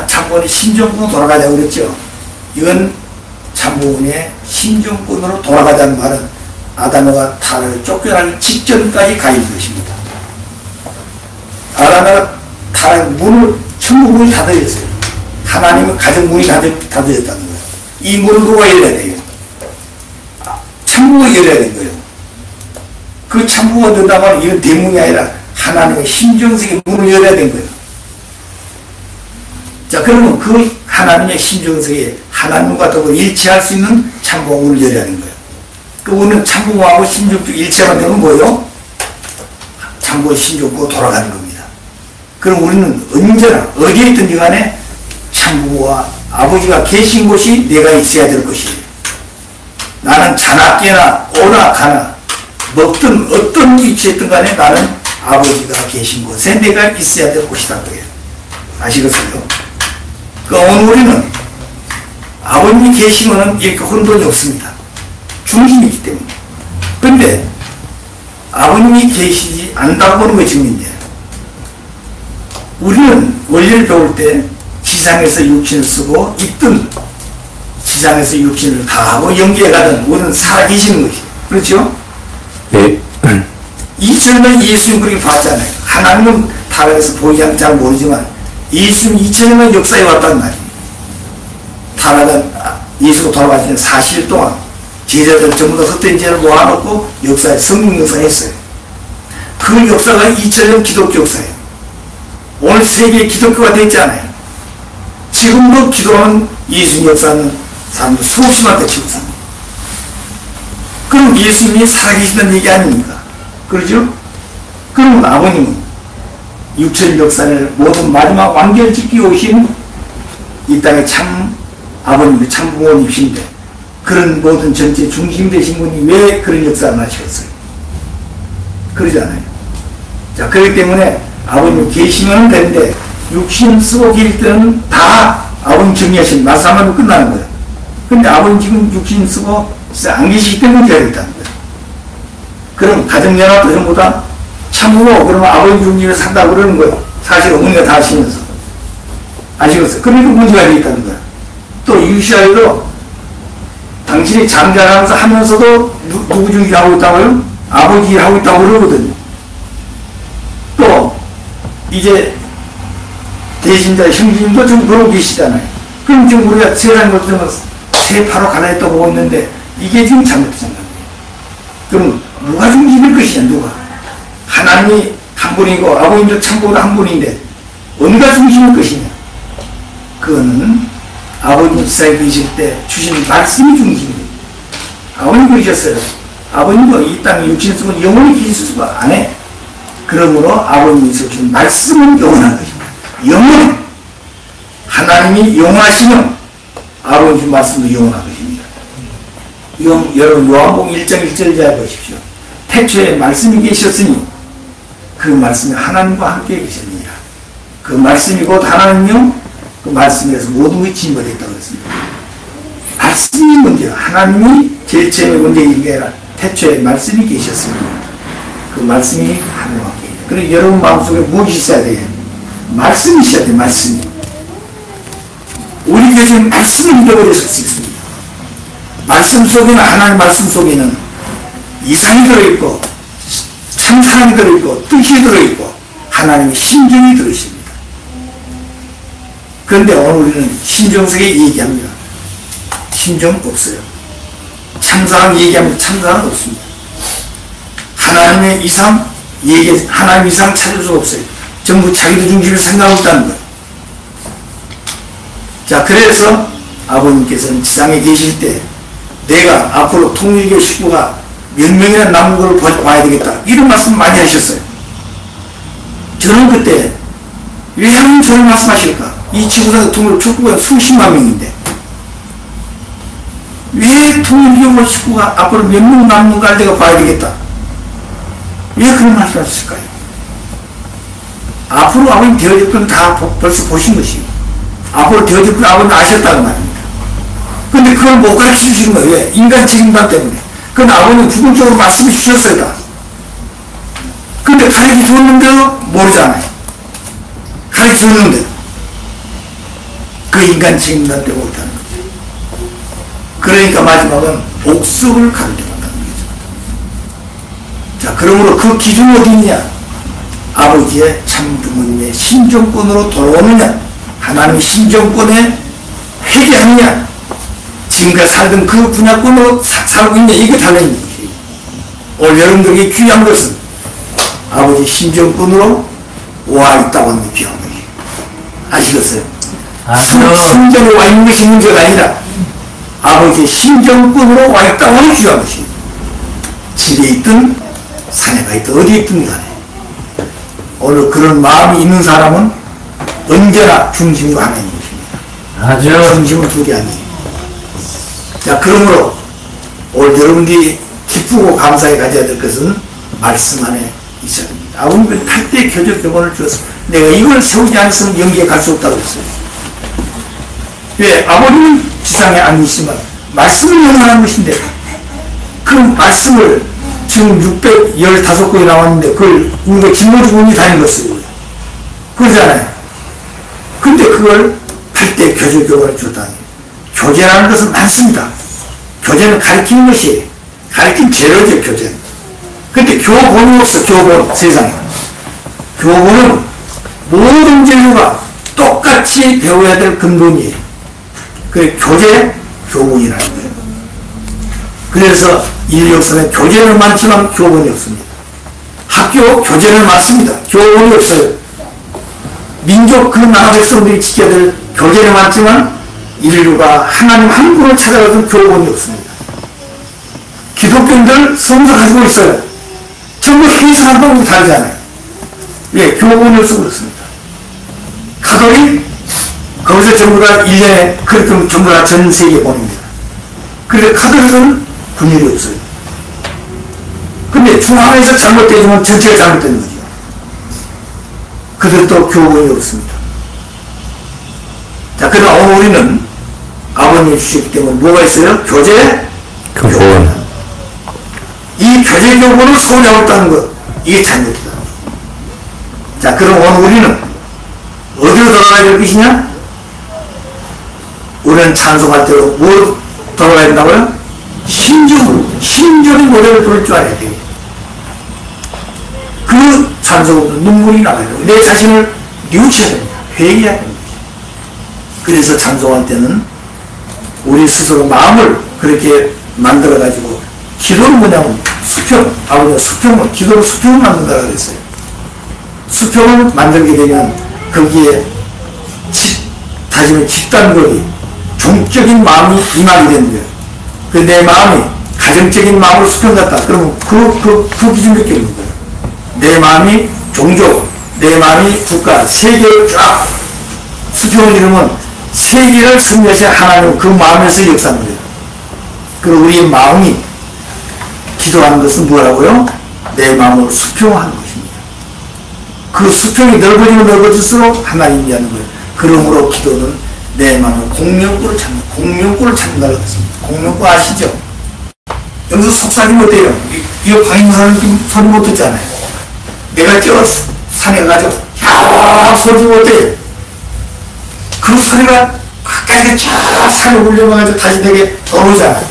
참고는 신정권으로 돌아가자고 그랬죠. 이건 참고문의 신정권으로 돌아가자는 말은 아담과 타락에 쫓겨나기 직전까지 가인 것입니다. 아담과 타락 문을, 천국 문이 닫아졌어요. 하나님은 가정 문이 닫아졌다는 거예요. 이 문을 누가 열어야 돼요? 천국을 열어야 되는 거예요. 그 천국을 열다만 이건 대문이 아니라 하나님의 심정석의 문을 열어야 되는 거예요. 자, 그러면 그 하나님의 심정석에 하나님과 더불어 일치할 수 있는 참부문을 열어야 되는 거예요. 그 우리는 참부하고 심정적 일치가 되면 뭐예요? 참부와 심정부가 돌아가는 겁니다. 그럼 우리는 언제나 어디에 있든지 간에 참부와 아버지가 계신 곳이 내가 있어야 될 것이에요. 나는 자나 깨나 오나 가나 먹든 어떤 위치에 있든 간에 나는 아버지가 계신 곳에 내가 있어야 될 곳이다. 아시겠어요? 오늘 우리는 아버님이 계시면 이렇게 혼돈이 없습니다. 중심이기 때문에. 그런데 아버님이 계시지 않다고 보는 것이 증인이에요. 우리는 원리를 배울 때 지상에서 육신을 쓰고 있든 지상에서 육신을 다하고 연기해 가든 우리는 살아계시는 것이에요. 그렇죠? 네. 2000년 예수님 그렇게 봤잖아요. 하나님은 타락에서 보이지 않고 잘 모르지만 예수님 2000년 역사에 왔단 말이에요. 타락은 예수가 돌아가시는 40일 동안 제자들 전부 다 헛된 죄를 모아놓고 역사에 성령 역사를 했어요. 그 역사가 2000년 기독교 역사예요. 오늘 세계에 기독교가 됐잖아요. 지금도 기도하는 예수님 역사는 사람들 수없이만 거치고 삽니다. 그럼 예수님이 살아계시다는 얘기 아닙니까? 그러죠? 그러면 아버님은 6천 역사를 모든 마지막 완결 짓기 오신 이 땅의 참 아버님의 참 부모님이신데 그런 모든 전체 중심 되신 분이 왜 그런 역사를 하셨어요? 그러잖아요. 자, 그렇기 때문에 아버님 계시면 되는데 육신 쓰고 계실 때는 다 아버님 정리하신 말씀하면 끝나는 거예요. 근데 아버님 지금 육신 쓰고 안 계시기 때문에 되어있다는 거예요. 그럼 가정연합 전부 다 참으로 그러면 아버님 중심에 산다고 그러는 거예요. 사실 어머니가 다 하시면서. 아시겠어요? 그러니까 문제가 되어있다는 거예요. 또 유시아에도 당신이 장자하면서 하면서도 누구 중심 하고 있다고요? 아버지 하고 있다고 그러거든요. 또 이제 대신자 형님도 좀 그러고 계시잖아요. 그럼 지금 우리가 세상 것들은 세파로 갈라졌다 보고 있는데 이게 지금 잘못된 거예요. 그럼 누가 중심일 것이냐, 누가? 하나님이 한 분이고 아버님도 참고로 한 분인데 어느가 중심일 것이냐? 그거는 아버님 세상에 계실 때 주신 말씀이 중심입니다. 아버님 그러셨어요. 아버님도 이 땅에 육신 쓰면 영원히 계실 수가 안 해. 그러므로 아버님이 주신 말씀은 영원한 것입니다. 영원! 하나님이 영원하시면 아버님 주신 말씀도 영원한 것입니다. 여러분 요한복음 1장 1절 잘 보십시오. 태초에 말씀이 계셨으니 그 말씀이 하나님과 함께 계셨느니라. 그 말씀이 곧 하나님요 그 말씀에서 모든 것이 진보됐다고 했습니다. 말씀이 문제야. 하나님이 제일 처음에 문제인 게 아니라 태초에 말씀이 계셨습니다. 그 말씀이 하나님과 함께 계십니다. 그리고 여러분 마음속에 무엇이 있어야 돼요? 말씀이 있어야 돼요. 말씀이. 우리 교회에 말씀을 잃어버릴 수 있습니다. 말씀 속에는 하나님 말씀 속에는 이상이 들어있고 참사랑이 들어있고 뜻이 들어있고 하나님의 심정이 들어있습니다. 그런데 오늘 우리는 심정석에 얘기합니다. 심정 없어요. 참사랑 얘기하면 참사랑 없습니다. 하나님의 이상 하나님 이상 찾을 수 없어요. 전부 자기들 중심을 생각하고 있다는 거예요. 자, 그래서 아버님께서는 지상에 계실 때 내가 앞으로 통일교 식구가 몇 명이나 남은 걸 봐야 되겠다. 이런 말씀 많이 하셨어요. 저는 그때 왜 하나님 저런 말씀하실까? 이 지구상의 축구가 수십만 명인데 왜 통일교 식구가 앞으로 몇 명 남는 걸 내가 봐야 되겠다. 왜 그런 말씀을 하셨을까요? 앞으로 아버님 되어질 건 다 벌써 보신 것이고, 앞으로 되어질 건 아버님 아셨다는 말입니다. 근데 그걸 못 가르쳐 주시는 거예요. 왜? 인간 책임감 때문에. 그건 아버님 부분적으로 말씀해 주셨어요, 다. 근데 가르쳐 줬는데도 모르잖아요. 가르쳐 줬는데. 그 인간 책임감 때문에 못하는 거죠. 그러니까 마지막은 복습을 가르쳐 준다는 거죠. 자, 그러므로 그 기준이 어디 있냐? 아버지의 참 부모님의 신정권으로 돌아오느냐? 하나님의 신정권에 회개하느냐? 지금까지 살던 그 분야권으로 살고 있냐? 이게 달라있는 것이에요. 오늘 여러분들에게 귀한 것은 아버지 신정권으로 와 있다고 하는 게 귀한 거예요. 아시겠어요? 신정에 와 있는 것이 문제가 아니라 아버지의 신정권으로 와 있다고 하는 게 귀한 것이에요. 집에 있든 산에 가 있든 어디에 있든 간에 오늘 그런 마음이 있는 사람은 언제나 중심으로 하나님 것입니다. 중심으로 두 개 아니에요. 자, 그러므로 오늘 여러분들이 기쁘고 감사히 가져야 될 것은 말씀 안에 있어야 됩니다. 아버님은 탈때 교적 교본을 주었습니다. 내가 이걸 세우지 않았으면 영계에 갈 수 없다고 했어요. 왜? 아버님은 지상에 안 있지만 말씀을 영원한 것인데 그 말씀을 지금 615권이 나왔는데 그걸 우리가 짊어지고 운이 다니겠어요. 그러잖아요. 근데 그걸 탈때 교적 교본을 줬다니. 교제라는 것은 많습니다. 교제는 가르치는 것이에요. 가르친 재료죠, 교제는. 근데 교본이 없어, 교본, 세상에. 교본은 모든 재료가 똑같이 배워야 될 근본이에요. 그게 교제, 교본이라는 거예요. 그래서 인류 역사는 교제는 많지만 교본이 없습니다. 학교 교제는 많습니다. 교본이 없어요. 민족 그 나라 백성들이 지켜야 될 교제는 많지만 인류가 하나님 한 분을 찾아가던 교본이 없습니다. 기독교인들 성서 가지고 있어요. 전부 해석하는 방법이 다르잖아요. 왜? 교본이 없어 그렇습니다. 가톨릭 거기서 전부 다 1년에 그렇게 전부 다 전 세계에 보냅니다. 그런데 가톨릭은 분열이 없어요. 근데 중앙에서 잘못되지만 전체가 잘못되는 거죠. 그들도 교본이 없습니다. 자, 그러나 오늘 우리는 아버님이 주셨기 때문에 뭐가 있어요? 교제, 교본. 이 교제 교본을 소유하고 있다는 것, 이게 잘못이다. 자, 그럼 오늘 우리는 어디로 돌아가야 될 것이냐? 우리는 찬송할 때로 뭐 돌아가야 된다고요? 신적인 노래를 부를 줄 알아야 돼요. 그 찬송으로 눈물이 나가야 돼요. 내 자신을 뉘우쳐야 됩니다. 회개해야 됩니다. 그래서 찬송할 때는 우리 스스로 마음을 그렇게 만들어가지고 기도는 뭐냐면 수평, 아버지가 수평을, 기도로 수평을 만든다고 그랬어요. 수평을 만들게 되면 거기에 다시는 집단거리, 종적인 마음이 임하게 되는 거예요. 내 마음이 가정적인 마음으로 수평 같다. 그러면 그 기준 몇 개 있는 거예요. 내 마음이 종족, 내 마음이 국가, 세계를 쫙 수평을 이루면 세계를 승리하신 하나님 그 마음에서 역사하는 거예요. 그리고 우리의 마음이 기도하는 것은 뭐라고요? 내 마음을 수평하는 것입니다. 그 수평이 넓어지면 넓어질수록 하나님이 하는 거예요. 그러므로 기도는 내 마음을 공명구를 찾는다고 했습니다. 공명구 아시죠? 여기서 속삭이면 어때요? 이거 방임사는 소리 못 듣잖아요. 내가 저 산에 가서 야 소리 못 어때요? 그 소리가 가까이서 쫙 산을 울려가지고 다시 내게 들어오잖아요.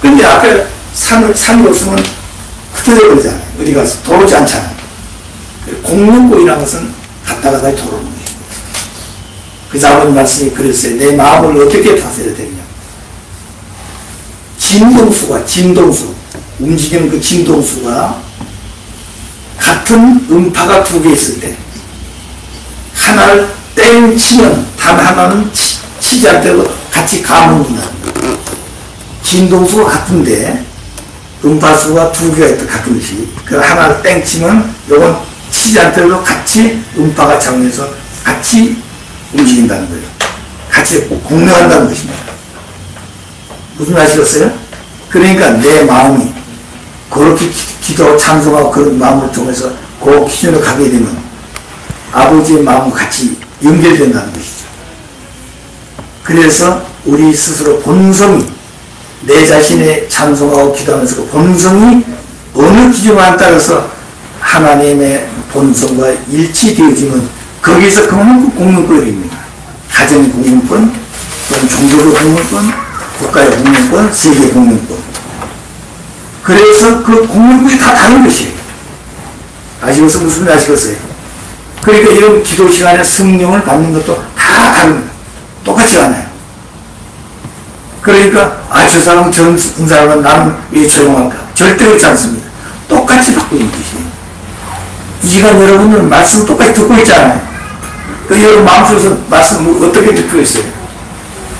근데 앞에 산이 없으면 흩어져 버리잖아요. 어디 가서 들어오지 않잖아요. 공명고이라는 것은 갔다가 다시 들어오는 거예요. 그래서 아버님 말씀이 그랬어요. 내 마음을 어떻게 다스려야 되느냐. 진동수, 움직이는 그 진동수가 같은 음파가 두 개 있을 때, 하나를 땡 치면 단 하나는 치지 않더라도 같이 감는다. 진동수가 같은데 음파수가 두 개가 있다 같은 것이. 그 하나를 땡 치면 요건 치지 않더라도 같이 음파가 작용해서 같이 움직인다는 거예요. 같이 공명한다는 것입니다. 무슨 아시겠어요? 그러니까 내 마음이 그렇게 기도 찬송하고 그런 마음을 통해서 그 기준으로 가게 되면 아버지의 마음과 같이 연결된다는 것이죠. 그래서 우리 스스로 본성이 내 자신의 찬송하고 기도하면서 그 본성이 어느 기준만 따라서 하나님의 본성과 일치되어지면 거기서 그만큼 공동권입니다. 가정의 공동권, 또는 종교의 공동권, 국가의 공동권, 세계의 공동권. 그래서 그 공동권이 다 다른 것이에요. 아시겠어요? 무슨 말 아시겠어요? 그러니까 이런 기도 시간에 성령을 받는 것도 다 다릅니다. 똑같지 않아요. 그러니까 저 사람은 저런 사람은 나는 왜 조용할까? 절대 그렇지 않습니다. 똑같이 받고 있는 것이에요. 이 시간 여러분들은 말씀 똑같이 듣고 있잖아요. 그 여러분 마음속에서 말씀 어떻게 듣고 있어요?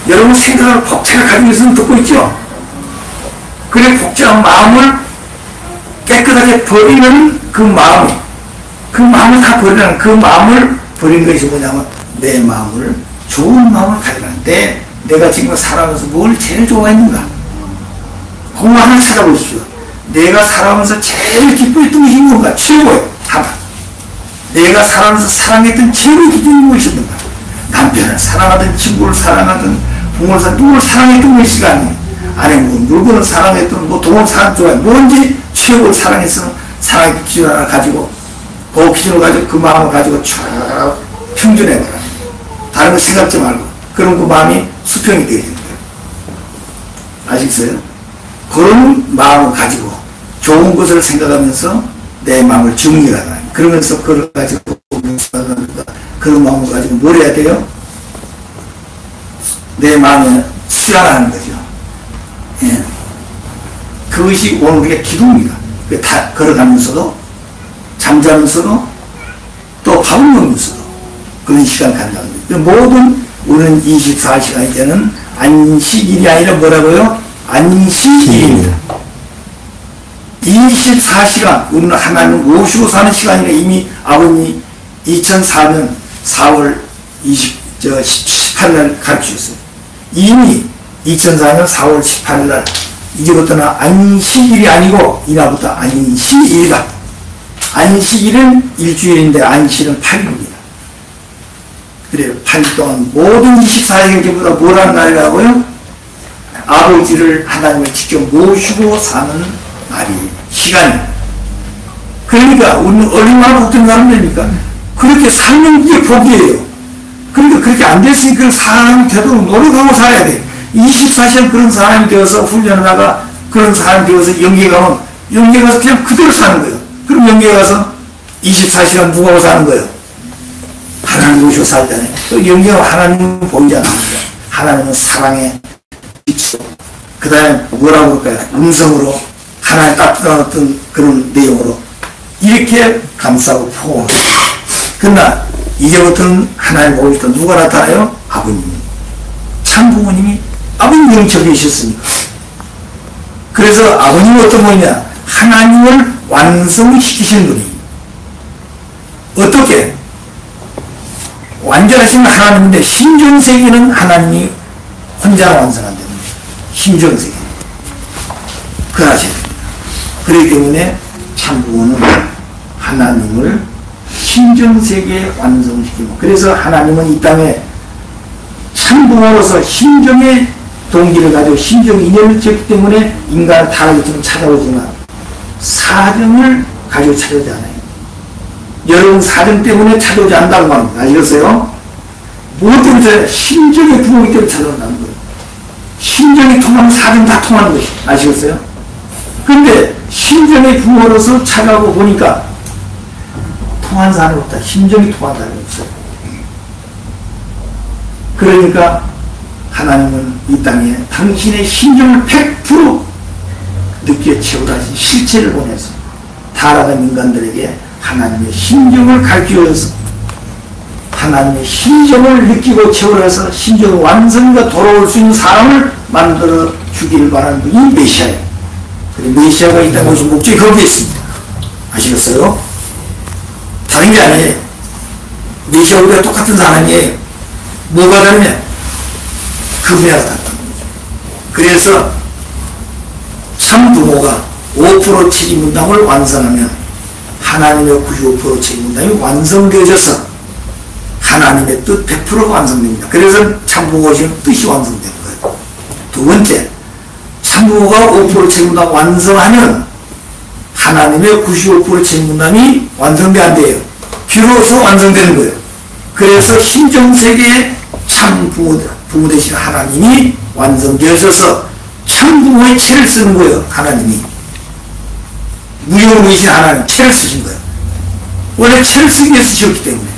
여러분 생각을 복잡하게 가지고 있으면 듣고 있죠? 그래 복잡한 마음을 깨끗하게 버리는 그 마음을 다 버리는 그 마음을 버린 것이 뭐냐면 내 마음을 좋은 마음을 가지라는데 내가 지금 살아가면서 뭘 제일 좋아했는가? 그거 하나 찾아보십시오. 내가 살아가면서 제일 기뻐했던 것이 뭔가? 최고예요. 하나. 내가 살아가면서 사랑했던 최고의 기준이 무엇이었는가? 남편을 사랑하든 친구를 사랑하든 부모를 사랑하든 누구를 사랑했던 것이 아니에요. 아니 뭐 물건을 사랑했던 뭐 돈을 좋아해 뭔지 최고를 사랑했으면 사랑의 기준 하나 가지고 그 기준을 가지고 그 마음을 가지고 쭉 평준해봐라. 다른 거 생각지 말고 그럼 그 마음이 수평이 되어지는 거예요. 아시겠어요? 그런 마음을 가지고 좋은 것을 생각하면서 내 마음을 정리하라. 그러면서 그걸 가지고 그런 마음을 가지고 뭘 해야 돼요? 내 마음에 수양하는 거죠. 예. 그것이 오늘 우리의 기도입니다. 걸어가면서도 잠자면서도 또 밥을 먹으면서도 그런 시간을 갖는다는 거예요. 모든 우리는 24시간이 되는 안식일이 아니라 뭐라고요? 안식일입니다. 24시간 우리는 하나님 모시고 사는 시간이라 이미 아버님이 2004년 4월 18일 가르치셨어요. 이미 2004년 4월 18일 이제부터는 안식일이 아니고 이날부터 안식일이다. 안식일은 일주일인데 안식일은 8일입니다. 그래요. 8일 동안 모든 24일보다 뭐라는 날이라고요? 아버지를 하나님을 직접 모시고 사는 날이 시간이에요. 그러니까 우리는 얼마나 복된 사람들입니까? 그렇게 살면 이게 복이에요. 그러니까 그렇게 안 됐으니까 사람이 되도록 노력하고 살아야 돼. 24시간 그런 사람이 되어서 훈련을 하다가 그런 사람이 되어서 영계에 가면 영계에 가서 그냥 그대로 사는 거예요. 그럼 영계에 가서 24시간 누가 하고 사는 거예요? 하나님 모시고 살잖아요. 또 영계가 하나님은 보이지 않습니까? 하나님은 사랑의 빛으로 그 다음에 뭐라고 그럴까요? 음성으로 하나님 따뜻한 어떤 그런 내용으로 이렇게 감싸고 포옹. 그러나 이제부터는 하나님 보고 있다. 누가 나타나요? 아버님. 참 부모님이 아버님 영적에 계셨으니까. 그래서 아버님은 어떤 분이냐? 하나님을 완성시키신 분이. 어떻게? 완전하신 하나님인데 신정세계는 하나님이 혼자 완성한다는 거예요. 신정세계. 그걸 아셔야 됩니다. 그렇기 때문에 참 부모는 하나님을 신정세계에 완성시키고 그래서 하나님은 이 땅에 참부모로서 신정의 동기를 가지고 신정의 인연을 줬기 때문에 인간을 타락했지만 찾아오지만 사정을 가지고 찾아오지 않아요. 여러분 사정 때문에 찾아오지 않는다고 말합니다. 아시겠어요? 무엇 때문에 신정의 부모이기 때문에 찾아온다는 거예요. 신정이 통하면 사정 다 통하는 것이 아시겠어요? 그런데 신정의 부모로서 찾아오고 보니까 통한 사람이 없다. 심정이 통한 사람이 없어요. 그러니까 하나님은 이 땅에 당신의 심정을 100% 느끼게 채우다 실체를 보내서 타락한 인간들에게 하나님의 심정을 가르쳐줘서 하나님의 심정을 느끼고 채우라서 심정의 완성과 돌아올 수 있는 사람을 만들어 주기를 바라는 분이 메시아예요. 메시아가 이 땅에 오신 목적이 거기에 있습니다. 아시겠어요? 다른 게 아니에요. 메시아 우리가 똑같은 사람이에요. 뭐가 다르냐? 그분이랑 같다는 거죠. 그래서 참 부모가 5% 책임분담을 완성하면 하나님의 95% 책임분담이 완성되어져서 하나님의 뜻 100%가 완성됩니다. 그래서 참부모의 뜻이 완성되는 거예요. 두 번째, 참부모가 5% 책임분담 완성하면 하나님의 95% 책임분담이 완성돼야 안 돼요. 비로소 완성되는 거예요. 그래서 신정세계의 참부모 되신 하나님이 완성되어져서 참부모의 채를 쓰는 거예요. 하나님이. 무용의신 하나님 채를 쓰신 거예요. 원래 채를 쓰기 위해 쓰셨기 때문에.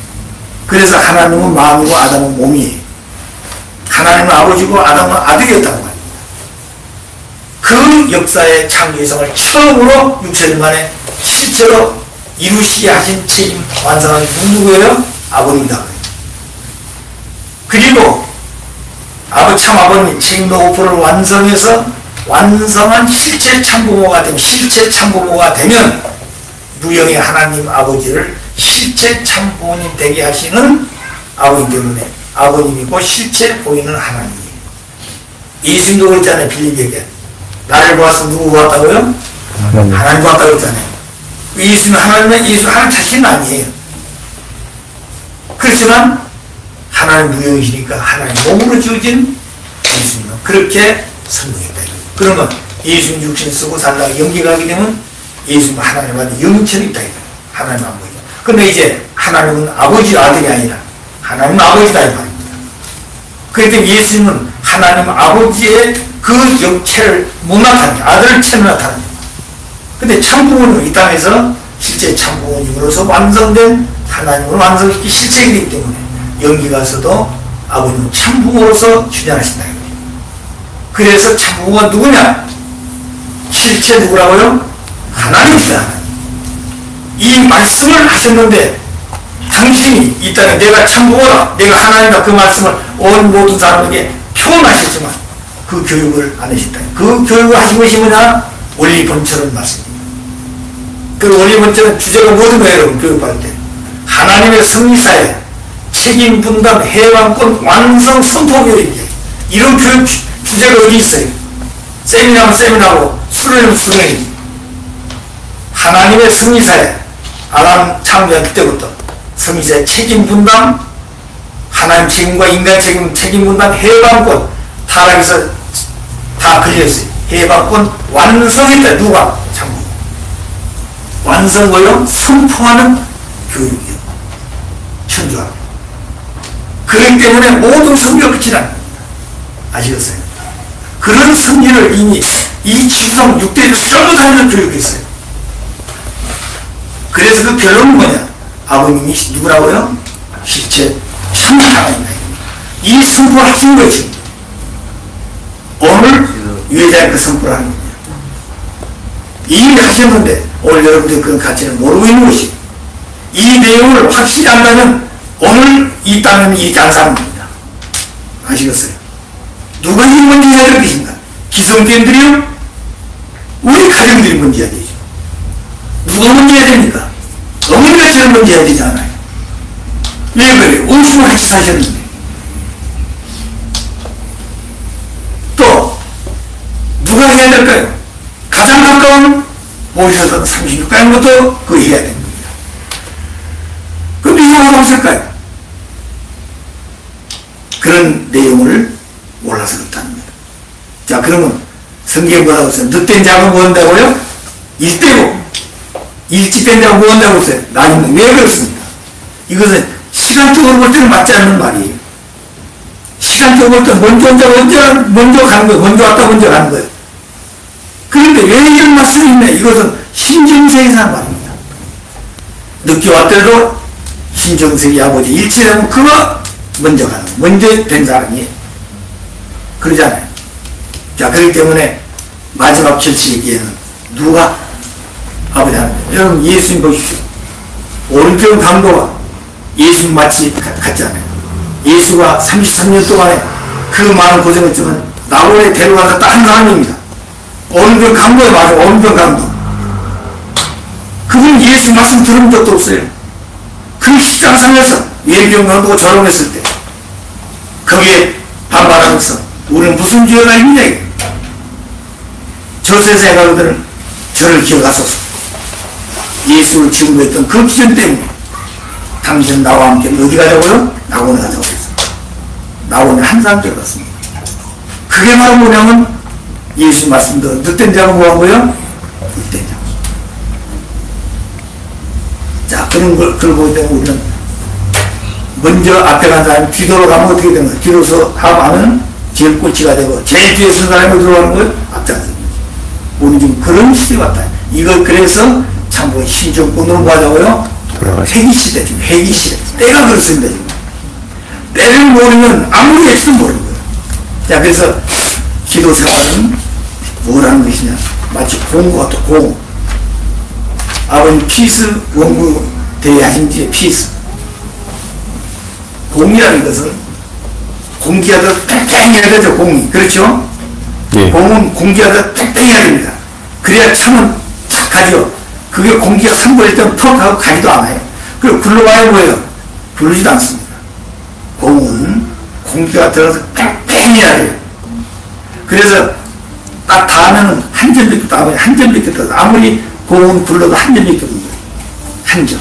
그래서 하나님은 마음이고 아담은 몸이에요. 하나님은 아버지고 아담은 아들이었다고 말입니다. 그 역사의 창조성을 처음으로 6세절 만에 실제로 이루시게 하신 책임 완성한 누구예요? 아버님이다. 그리고 참아버님 책임도 5%를 완성해서 완성한 실체 참부모가 되면 무형의 하나님 아버지를 실체 참부모님 되게 하시는 아버님 때문에 아버님이고 실체 보이는 하나님이에요. 예수님도 그랬잖아요. 빌립에게 나를 보아서 누구 보았다고요? 하나님 보았다고 했잖아요. 예수님 하나님 자신은 아니에요. 그렇지만 하나님 무형이시니까 하나님 몸으로 지어진 예수님은 그렇게 성공했다. 그러면 예수님 육신 쓰고 살다가 연기가 하게 되면 예수님은 하나님한테 영천이 있다. 하나님 아버지. 근데 이제 하나님은 아버지 아들이 아니라 하나님은 아버지다 이 말입니다. 그렇기 때문에 예수님은 하나님 아버지의 그 역체를 못 나타내요. 아들 체를 나타내요. 근데 참부모는 이 땅에서 실제 참부모님으로서 완성된 하나님으로 완성시킨 실체이기 때문에 연기가서도 아버님은 참부모로서 출연하신다. 그래서 참부모가 누구냐? 실체 누구라고요? 하나님이시다. 이 말씀을 하셨는데 당신이 이 땅에 내가 참부모다, 내가 하나님이다 그 말씀을 온 모든 사람에게 표현하셨지만 그 교육을 안 하셨다. 그 교육을 하신 것이 뭐냐? 원리본처럼 말씀입니다. 그 원리본처럼 주제가 뭐든 거예요, 여러분, 교육받을 때. 하나님의 승리사에 책임 분담 해방권 완성 선포교육이에요. 이런 교육 주제가 어디 있어요? 세미나면 세미나고 수련이면 수련이. 하나님의 승리사에 아담 창조한 그때부터 승리사의 책임 분담, 하나님 책임과 인간 책임 분담 해방권 타락에서 다 걸려있어요. 해방권 완성했다. 누가? 참고. 완성 뭐요? 선포하는 교육이요. 천주학. 그렇기 때문에 모든 성교가 끝이 납니다. 아시겠어요? 그런 승리를 이미 이 지성 6대 처음부터 교육했어요. 그래서 그 결론은 뭐냐? 아버님이 누구라고요? 실제 승리하나입니다. 이 선포를 하신 거지. 오늘 유해자의 그 선포를 하는 거냐. 이미 하셨는데 오늘 여러분들이 그런 가치를 모르고 있는 것이 이 내용을 확실히 안다면 오늘 이 땅은 이 단상입니다. 아시겠어요? 누가 이 문제 해야 될 것인가? 기성견들이요? 우리 가정들이 문제해야 되죠. 누가 문제해야 됩니까? 어머니가 제일 문제해야 되지 않아요? 왜 그래요? 음식을 같이 사셨는데. 또 누가 해야 될까요? 가장 가까운 모셔서 36가는 것도 그 해야 됩니다. 그럼 이거 없을까요? 그런 내용을 몰라서 그렇다는 거예요. 자, 그러면 성경에 뭐라고 했어요? 늑된 자가 뭐 한다고요? 일대고 일치된 자가 뭐 한다고 했어요? 나중에 왜 그렇습니까? 이것은 시간적으로 볼 때는 맞지 않는 말이에요. 시간적으로 볼 때 먼저 가는 거예요. 먼저 왔다 먼저 가는 거예요. 그런데 왜 이런 말씀이 있냐? 이것은 신정세계에서 하는 말입니다. 늦게 왔더라도 신정세계 아버지 일치되면 그가 먼저 가는 거예요. 먼저 된 사람이 그러잖아요. 자, 그렇기 때문에 마지막 결시기에는 누가 아버지 하는 거예요. 여러분 예수님 보십시오. 오른쪽 강도가 예수님 마치 같잖아요. 예수가 33년 동안에 그 많은 고생했지만 나홀에 데려가서 딱 한 사람입니다. 오른쪽 강도에 맞아. 오른쪽 강도. 그분 예수 말씀 들은 적도 없어요. 그 십자가상에서 예경 강도가 조롱했을 때 거기에 반발하면서 우리는 무슨 죄가 있냐. 저 세상에 가거든 저를 기억하소서. 예수를 증거했던 그 기준 때문에 당신은 나와 함께 어디 가자고요? 낙원에 가자고 그랬어. 낙원에 한 사람 들어갔습니다. 그게 바로 뭐냐면 예수 말씀도 늑된 자가 뭐한 거예요? 늑된 자. 자, 그런 걸 보기 때문에 우리는 먼저 앞에 간 사람이 뒤돌아 가면 어떻게 되는 거예요? 뒤로서 하면 제일 꼴찌가 되고 제일 뒤에 선 사람이 들어가는 거예요? 앞에 가는 거예요. 우리 지금 그런 시대 같다. 이걸 그래서 참고 신정권으로 뭐 하자고요? 회기시대, 지금 회기시대. 때가 그렇습니다, 지금. 때를 모르면 아무리 해도 모르는 거예요. 자, 그래서 기도생활은 뭐라는 것이냐. 마치 공과 같아, 공. 아버님 피스 원구 대하신지 피스. 공이라는 것은 공기가 더 팽팽해야 되죠, 공이. 그렇죠? 예. 공은 공기가 더 팽팽해야 됩니다. 그래야 참은 착하죠. 그게 공기가 산거일 때는 턱 하고 가지도 않아요. 그리고 굴러가야 뭐예요? 굴르지도 않습니다. 공은 공기가 들어가서 팽팽해야 돼요. 그래서 딱 닿으면 한 점밖에 또 한 점밖에 또 아무리 공은 굴러도 한 점밖에 없는 거예요. 한 점.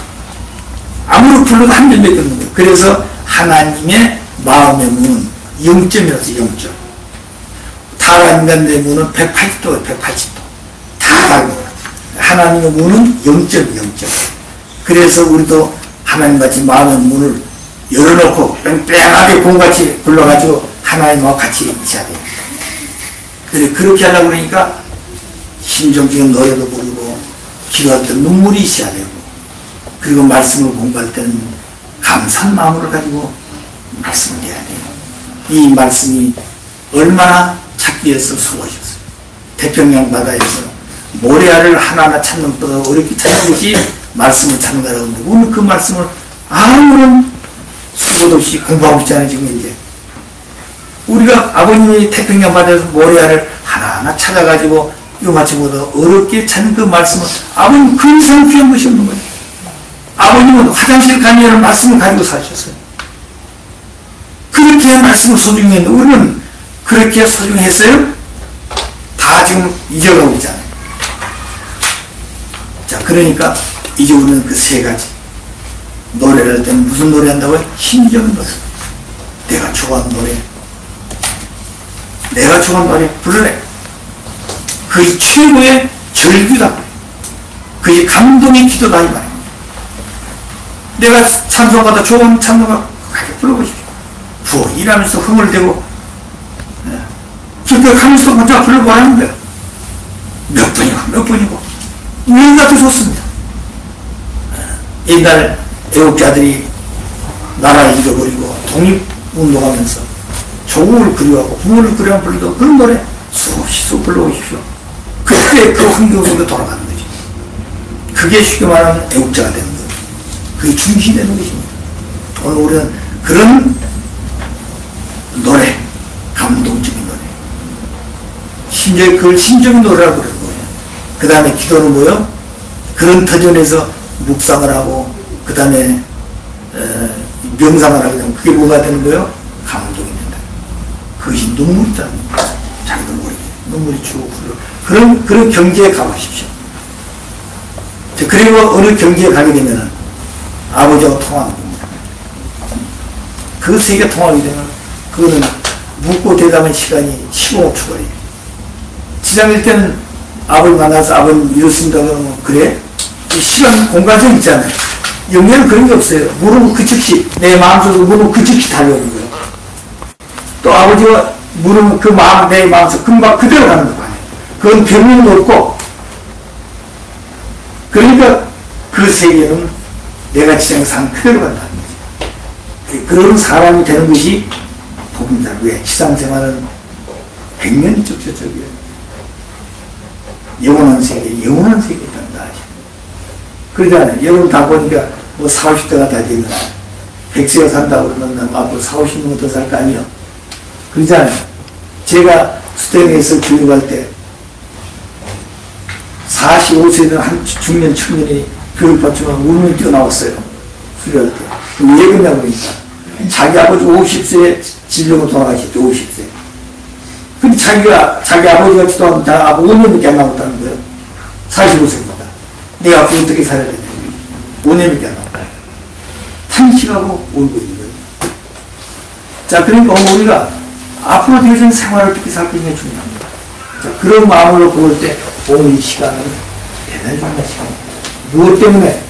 아무리 굴러도 한 점밖에 없는 거예요. 그래서 하나님의 마음의 문은 0점이라서 0점. 타락 인간의 문은 180도예요. 180도. 다 다릅니다. 하나님의 문은 0점, 0점. 그래서 우리도 하나님같이 마음의 문을 열어놓고 뺑뺑하게 공같이 굴러가지고 하나님과 같이 있어야 돼요. 그래, 그렇게 하려고 그러니까 심정적인 노래도 부르고 기도할 때 눈물이 있어야 되고 그리고 말씀을 공부할 때는 감사한 마음을 가지고 말씀을 해야 돼요. 이 말씀이 얼마나 찾기 위해서 수고하셨어요. 태평양 바다에서 모래알을 하나하나 찾는 것보다 어렵게 찾는 것이 말씀을 찾는 거라고 하는데 오늘 그 말씀을 아무런 수도 없이 공부하고 있잖아요. 지금 이제 우리가 아버님이 태평양 바다에서 모래알을 하나하나 찾아가지고 요마치보다 어렵게 찾는 그 말씀을 아버님 그 이상 귀한 것이 없는 거예요. 아버님은 화장실 가면 말씀을 가지고 사셨어요. 그렇게 말씀을 소중히 했는데 우리는 그렇게 소중했어요? 다 지금 잊어가고 있잖아요. 자, 그러니까 이제 우리는 그 세 가지 노래를 할 때는 무슨 노래 한다고요? 심적인 노래. 내가 좋아하는 노래. 내가 좋아하는 노래 불러내. 그게 최고의 절규다. 그게 감동의 기도다 이 말이야. 내가 찬송가다 좋은 찬송가 가게 불러보십시오. 부어 일하면서 흥을 대고 그렇게 하면서 혼자 불러보라는 거야. 몇 번이고 우리가 더 좋습니다. 옛날 애국자들이 나라를 잃어버리고 독립운동하면서 조국을 그리워하고 부모를 그리워하는 불러도 그런 노래 수없이 불러오십시오. 그때 그 환경 속에 돌아가는 거지. 그게 쉽게 말하면 애국자가 되는 거예요. 그게 중심이 되는 것입니다. 오늘 우리는 그런 노래, 감동적인 노래, 심지어 그걸 심적인 노래라고 그러는 거예요. 그 다음에 기도는 뭐예요? 그런 터전에서 묵상을 하고 그 다음에 명상을 하게 되면 그게 뭐가 되는 거예요? 감동이 된다. 그것이 눈물이다. 자기도 모르게 눈물이 주고 그런 경지에 가보십시오. 그리고 어느 경지에 가게 되면 아버지하고 통하는 겁니다. 그 세계가 통하게 되면 그거는 묻고 대답하는 시간이 15초거리에요. 지상일 때는 아버지 만나서 아버님 이렇습니다 그러면 그래? 이 시간 공간성 있잖아요. 영계는 그런 게 없어요. 물으면 그 즉시 내 마음속으로 물으면 그 즉시 달려오는 거예요. 또 아버지가 물으면 그 마음 내 마음속 금방 그대로 가는 거 아니에요. 그건 변명도 없고 그러니까 그 세계는 내가 지상에 사는 그대로 간다는 거죠. 그런 사람이 되는 것이 복음이다. 왜? 지상생활은 100년이 적셔적이에요. 영원한 세계에 간다. 그러잖아요. 여러분 다 보니까 뭐 40, 50대가 다 되면 100세가 산다고 그러면 앞으로 40, 50년 더 살 거 아니에요. 그러잖아요. 제가 스탠에서 교육할 때 45세는 한 중년, 청년이 교육받지만 울음이 뛰어나왔어요. 수료할 때. 왜 그러냐고 그러니까. 자기 아버지 50세에 질병으로 돌아가셨죠. 50세. 근데 자기 아버지가 기도하면 다 5년밖에 안 남았다는 거예요. 45세입니다. 내가 앞으로 어떻게 살아야 되냐. 5년밖에 안 남았다. 탄식하고 울고 있는 거예요. 자, 그러니까 우리가 앞으로 되어진 생활을 어떻게 살 것인가 중요합니다. 자, 그런 마음으로 볼 때 오늘 이 시간은 대단히 중요한 시간입니다. 무엇 때문에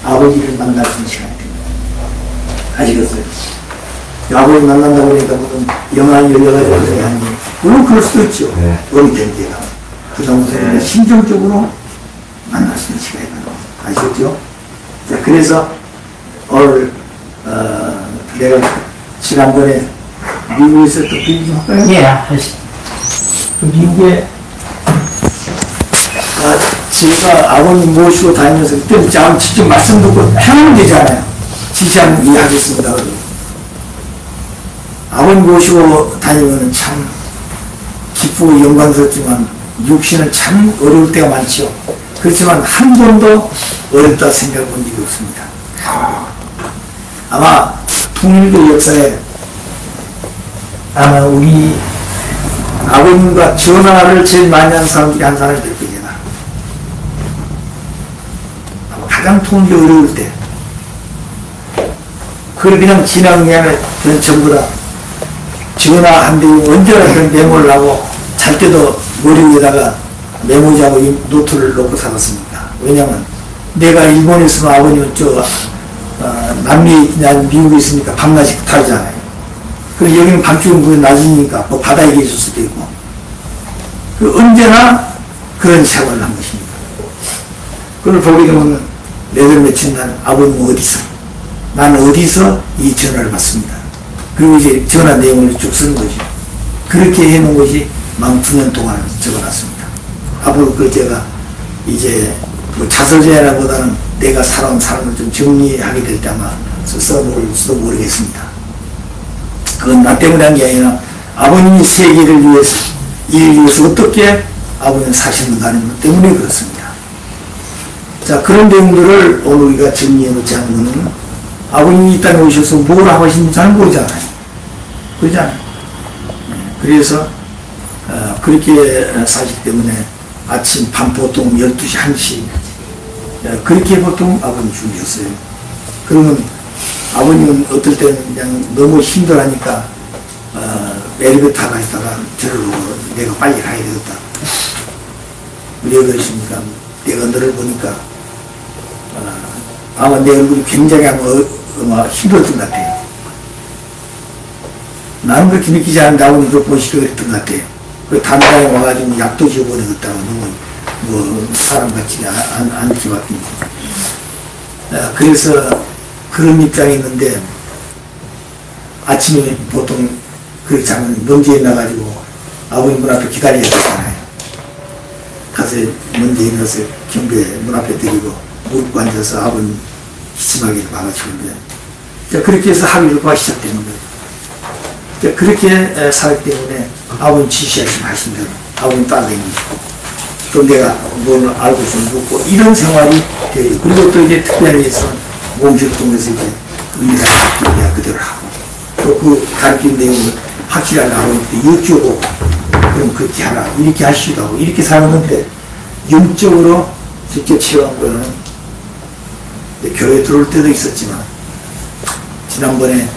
아버지를 만날 수 있는 시간이 됩니다. 아시겠어요? 아버지 만난다고 그러니까 무슨 영안이 열려가지고 그런 게 아니에요. 물론 그럴 수도 있죠. 어느 경제가. 그다음에 심정적으로 만날 수 있는 시간이 됩니다. 아시겠죠? 자, 그래서 오늘 내가 지난번에 미국에서 또 비교 좀 할까요? 예, 하시죠. 미국에 지사 아버님 모시고 다니면서 그때는 직접 말씀 듣고 하면 되잖아요. 지시하면 이해하겠습니다. 아버님 모시고 다니면 참 기쁘고 영광스럽지만 육신은 참 어려울 때가 많죠. 그렇지만 한 번도 어렵다 생각해 본 적이 없습니다. 아마 통일교 역사에 아마 우리 아버님과 전화를 제일 많이 하는 사람들이 한 사람이 될 거예요. 아마 가장 통일교 어려울 때 그걸 그냥 지나가면 그냥 전부 다 전화 안 되고 언제나 그런 메모를 하고 잘 때도 머리 위에다가 메모지하고 노트를 놓고 살았습니다. 왜냐면 내가 일본에 있으면 아버님은 남미, 미국에 있으니까 밤낮이 다르잖아요. 그리고 여기는 밤중은 낮이니까 뭐 바다에 계실 수도 있고. 언제나 그런 생활을 한 것입니다. 그걸 보게 되면 내일 며칠 날 아버님은 어디서? 나는 어디서 이 전화를 받습니다. 그리고 이제 전화 내용을 쭉 쓰는 거죠. 그렇게 해놓은 것이 9년 동안 적어놨습니다. 앞으로 그 제가 이제 뭐 자서전이라보다는 내가 살아온 삶을 좀 정리하게 될 때 아마 써볼지도 모르겠습니다. 그건 나 때문에 한 게 아니라 아버님이 세계를 위해서, 일을 위해서 어떻게 아버님은 사시는가 하는 것 때문에 그렇습니다. 자, 그런 내용들을 오늘 우리가 정리해 놓지 않으면 아버님이 이 땅에 오셔서 뭘 하고 계신지 잘 모르잖아요. 그러잖아요. 그래서 그렇게 사시기 때문에 아침, 밤 보통 12시, 1시 그렇게 보통 아버님 주무셨어요. 그러면 아버님은 어떨 때는 그냥 너무 힘들하니까 엘리베이터 타고 있다가 저를 내가 빨리 가야 되겠다. 왜 그러십니까? 내가 너를 보니까 아마 내 얼굴이 굉장히 아마 힘들었던 것 같아요. 나는 그렇게 느끼지 않는데 아버님도 보시기로 그랬던 것 같아요. 그 단단히 와가지고 약도 지어보내겠다고 너무 뭐 사람 같지가 않게 바뀐 그래서 그런 입장이 있는데 아침에 보통 그 장은 먼지에 나가지고 아버님 문 앞에 기다려야 되잖아요. 가서 먼지에 나서 경배 문 앞에 드리고 무릎 앉아서 아버님 기침하기를 막아주는데 그렇게 해서 하루가 시작되는 거예요. 그렇게 살기 때문에 아버님 지시하신 대로 아버님 따라다니시고 또 내가 뭘 알고 좀 묻고 이런 생활이 돼요. 그리고 또 이제 특별히 해서 몸식을 통해서 이제 의사 그대로 하고 또 그 가르친 내용을 확실하게 아버님께 여쭈고 그럼 그렇게 하라 이렇게 하시기도 하고 이렇게 사는데 영적으로 직접 체험한 거는 교회 들어올 때도 있었지만 지난번에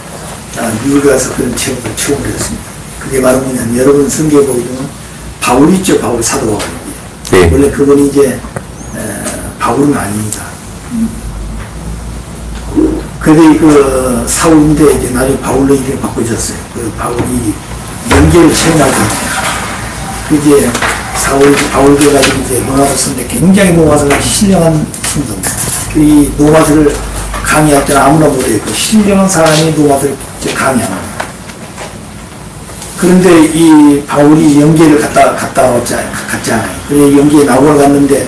미국에 가서 그런 체험을 처음 했습니다. 그게 바로 뭐냐면 여러분 성경에 보게 되면 바울 있죠. 바울 사도 바울. 네. 원래 그분이 이제 바울은 아닙니다. 그런데 그 사울인데 이제 나중에 바울로 이름을 바꿔줬어요. 그 바울이 연계를 체험하게 됩니다. 그 이제 사울이 바울교 가지고 이제 노마서 쓰는데 굉장히 노마서가 신령한 성도입니다. 이 노마서를 강의할 때는 아무나 못해요. 그 신령한 사람이 노마서를 강의합니다. 그런데 이 바울이 연계를 갔다 왔잖아요. 그래 연계에 낙원을 갔는데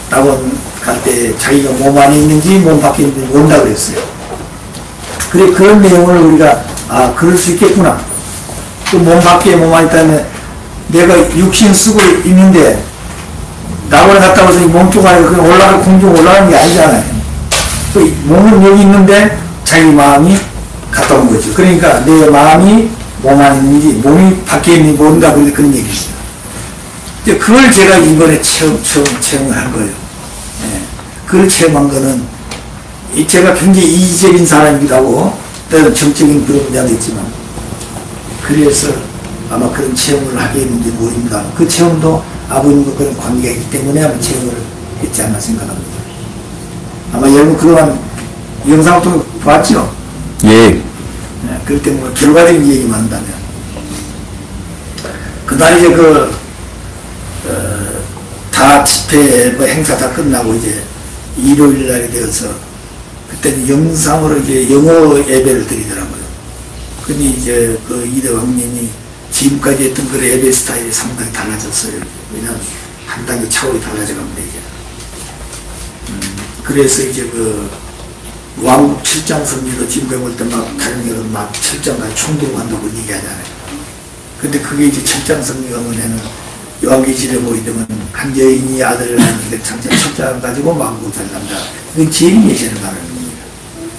낙원 갈 때 자기가 몸 안에 있는지 몸 밖에 있는지 모른다 그랬어요. 그래 그런 내용을 우리가 그럴 수 있겠구나. 또 몸 밖에 몸 안에 있다면 내가 육신 쓰고 있는데 낙원에 갔다 와서 이 몸쪽 안에 그냥 공중 올라가는 게 아니잖아요. 그 몸은 여기 있는데 자기 마음이 갔다 온 거죠. 그러니까 내 마음이 몸 안에 있는지 몸이 밖에 있는지 모른다 그런 얘기입니다. 이제 그걸 제가 이번에 체험을 한 거예요. 예. 그걸 체험한 거는, 제가 굉장히 이기적인 사람이기도 하고, 때로 정적인 그런 분야도 있지만, 그래서 아마 그런 체험을 하게 했는지 모릅니다. 그 체험도 아버님과 그런 관계가 있기 때문에 아마 체험을 했지 않나 생각합니다. 아마 여러분 그동안 영상을 또 봤죠? 예. 네, 그렇기 때문에 결과적인 얘기만 한다면. 그다음 이제 다 집회 뭐 행사 다 끝나고 이제 일요일 날이 되어서 그때는 영상으로 이제 영어 예배를 드리더라고요. 근데 이제 그 이대왕님이 지금까지 했던 그 예배 스타일이 상당히 달라졌어요. 왜냐하면 한 단계 차원이 달라져 갑니다, 이제. 그래서 이제 왕국 철장 선지도 지금까지 볼 때 막 다른 여름 막 철장까지 총 들고 간다고 얘기하잖아요. 근데 그게 이제 철장 선지가 뭐냐면 요한계시록에 보이면 한 여인이 아들을 낳는데 철장을 가지고 왕국을 살란다. 그건 재림 예시를 말하는 겁니다.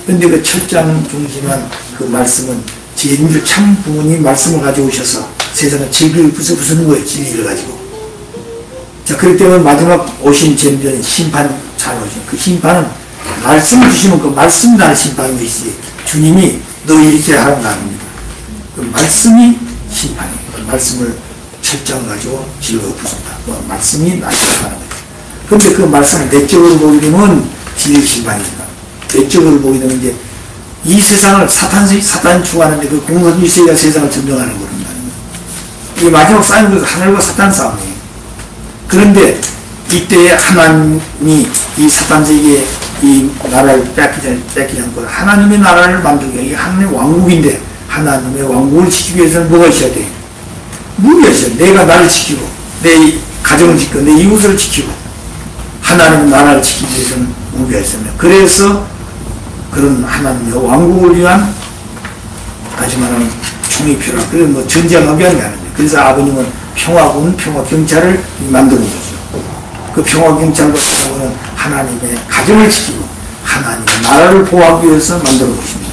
근데 그 철장 중심한 그 말씀은 제일 참 부모님 말씀을 가지고 오셔서 세상을 진리를 부수는 거예요. 진리를 가지고. 자, 그렇기 때문에 마지막 오신 전전에 심판 잘 오신 그 심판은 말씀을 주시면 그 말씀이 나를 심판인 것이지 주님이 너 이렇게 하라는 거 아닙니다. 그 말씀이 심판이에요. 그 말씀을 철저히 가지고 진리를 부순다. 그 말씀이 나를 심판하는 거예요. 근데 그 말씀을 내적으로 보게 되면 진리 심판입니다. 내적으로 보게 되면 이제 이 세상을 사탄이 주관하는데 그 공산주의가 세상을 점령하는 거란 말입니다. 이 마지막 싸움은 하늘과 사탄 싸움이에요. 그런데 이때 하나님이 이 사탄에게 이 나라를 뺏기지 않고 하나님의 나라를 만들기 위해 이게 하나님의 왕국인데 하나님의 왕국을 지키기 위해서는 뭐가 있어야 돼요? 무기가 있어요. 내가 나를 지키고 내 가정을 지키고 내 이웃을 지키고 하나님의 나라를 지키기 위해서는 무기가 있습니다. 그래서 그런 하나님의 왕국을 위한 하지만은 총이 필요하고 그런 뭐 전쟁하기 위한 게 아닙니다. 그래서 아버님은 평화군, 평화경찰을 만드는 거죠. 그 평화경찰과 평화군은 하나님의 가정을 지키고 하나님의 나라를 보호하기 위해서 만들어 것입니다.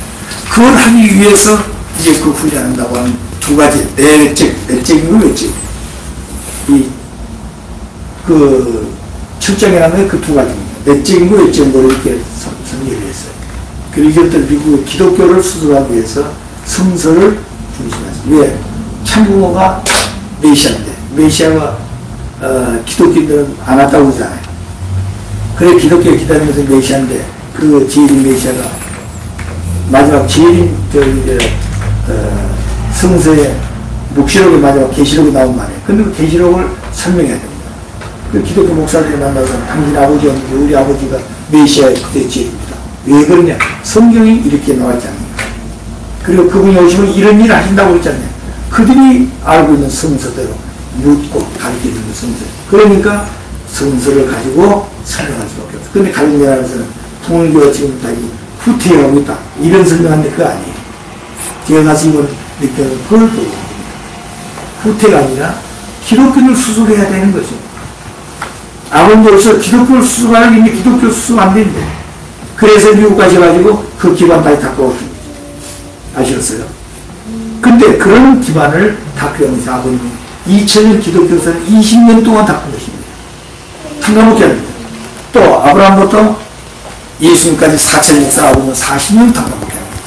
그걸 하기 위해서 이제 그 훈련한다고 하는 두 가지 내적이고 외적. 철장이라는 게 그 두 가지입니다. 내적이고 외적으로 이렇게 선언을 했어요. 그리고 이것들 미국 기독교를 수술하기 위해서 성서를 중심하죠. 왜? 참부모가 메시아인데 메시아가 기독교인들은 안 왔다고 그러잖아요. 그래 기독교 기다리면서 메시아인데 그 제일인 메시아가 마지막 제일인 성서의 묵시록의 마지막 계시록이 나온 말이에요. 근데 그 계시록을 설명해야 됩니다. 그 기독교 목사들이 만나서 당신 아버지 없는데 우리 아버지가 메시아의 그때 제일입니다. 왜 그러냐? 성경이 이렇게 나와있지 않습니까? 그리고 그분이 오시면 이런 일을 하신다고 했잖아요. 그들이 알고 있는 성서대로 묻고 가르치는 성서. 그러니까 성서를 가지고 설명할 수밖에 없어요. 그런데 갈릴리아에서는 통일교가 지금 다 후퇴하고 있다. 이런 설명하는데 그거 아니에요. 제가 가서 이번 느껴는 그걸 보고 있습니다. 후퇴가 아니라 기독교를 수술해야 되는 거죠. 아버님으로서 기독교를 수술하려고 했는데 기독교 수술 안 되는데. 그래서 미국 가셔가지고 그 기반 다시 닦고 오신 거죠. 아셨어요? 근데 그런 기반을 닦으면서 아버님이 2000년 기독교사를 20년 동안 닦은 것입니다. 탕감없게 합니다. 또 아브라함부터 예수님까지 4천 역사 아버님은 40년 탕감없게 합니다.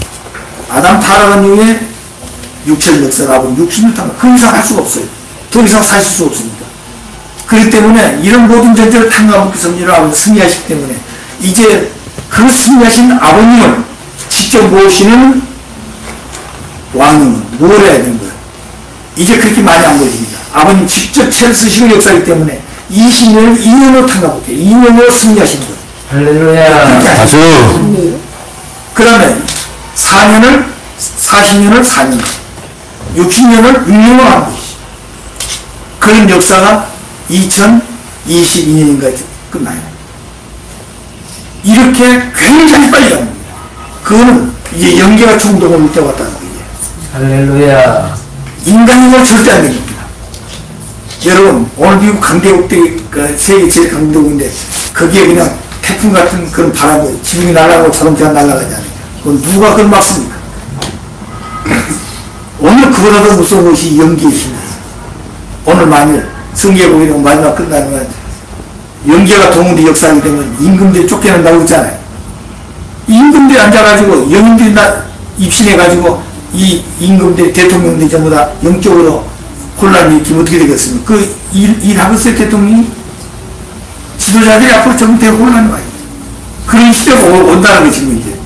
아담 타락한 이후에 6천 역사 아버님 60년 탕감. 그 이상 할 수가 없어요. 더 이상 사실 수 없습니다. 그렇기 때문에 이런 모든 전제를 탕감없게 성리를 아버님 승리하시기 때문에 이제 그 승리하신 아버님을 직접 모시는 왕은 뭘 해야 되는 거예요? 이제 그렇게 많이 안 보여집니다. 아버님 직접 채를 쓰시는 역사이기 때문에 20년을 2년으로 탕감할게 2년으로 승리하신 거예요. 할렐루야. 박수. 그 다음에 40년을 4년, 60년을 6년으로 한 것이죠. 그런 역사가 2022년인가 끝나요. 이렇게 굉장히 빨리 갑니다. 그거는 이제 연계가 충동을 일때왔다는 거예요. 할렐루야. 인간적으로 절대 안 됩니다. 여러분, 오늘 미국 강대국대, 세계 제일 강대국인데, 거기에 그냥 태풍 같은 그런 바람을, 지붕이 날아가고 자동차가 날아가지 않아요. 그건 누가 그걸 막습니까? 오늘 그보다도 무서운 것이 연기의 힘이에요. 오늘 만일 성경에 보게 되면 마지막 끝나면 영계가 동원돼 역사하게 되면 임금들이 쫓겨난다고 그러잖아요. 임금들이 앉아가지고 영인들이 입신해가지고 이 임금들이 대통령들이 전부 다 영적으로 혼란이 일으키면 어떻게 되겠습니까? 이 다그스 대통령이 지도자들이 앞으로 전부 대혼란이 와요. 그런 시대가 온다는 거지, 이제.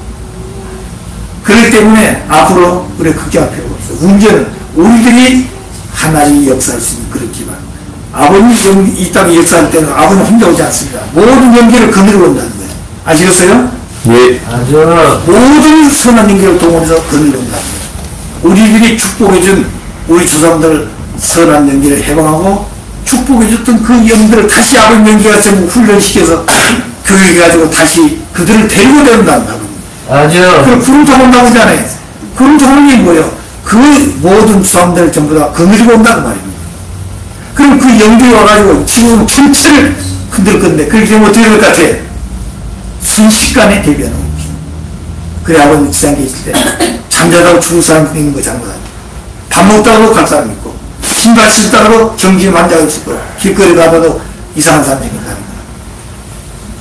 그렇기 때문에 앞으로 우리 걱정할 필요가 없어요. 문제는 우리들이 하나님이 역사할 수 있는 그런 기반. 아버님이 지금 이 땅에 역사할 때는 아버님 혼자 오지 않습니다. 모든 연계를 그늘로 온다는 거예요. 아시겠어요? 예. 아주. 모든 선한 연계를 동원해서 그늘로 온다는 거예요. 우리들이 축복해준 우리 조상들 선한 연계를 해방하고 축복해줬던 그 영들을 다시 아버님 연계가 전부 훈련시켜서 교육해가지고 다시 그들을 데리고 내온다는 거예요. 아주. 그 구름 타고 온다고 하잖아요. 구름 타고 오는 게 뭐예요? 그 모든 조상들을 전부 다 거느리고 온다는 말입니다. 그럼 그 영들이 와가지고 지금 전체를 흔들 건데, 그렇게 되면 어떻게 될 것 같아? 순식간에 대변하는 겁니다. 그래, 아버님 지상 계실 때, 잠자다가 죽을 사람 있는 거 잘못 아니에요. 밥 먹다가도 갈 사람 있고, 신발 신다가도 정신이 만자가 있을 거야. 길거리 가다도 이상한 사람이 있는 거야.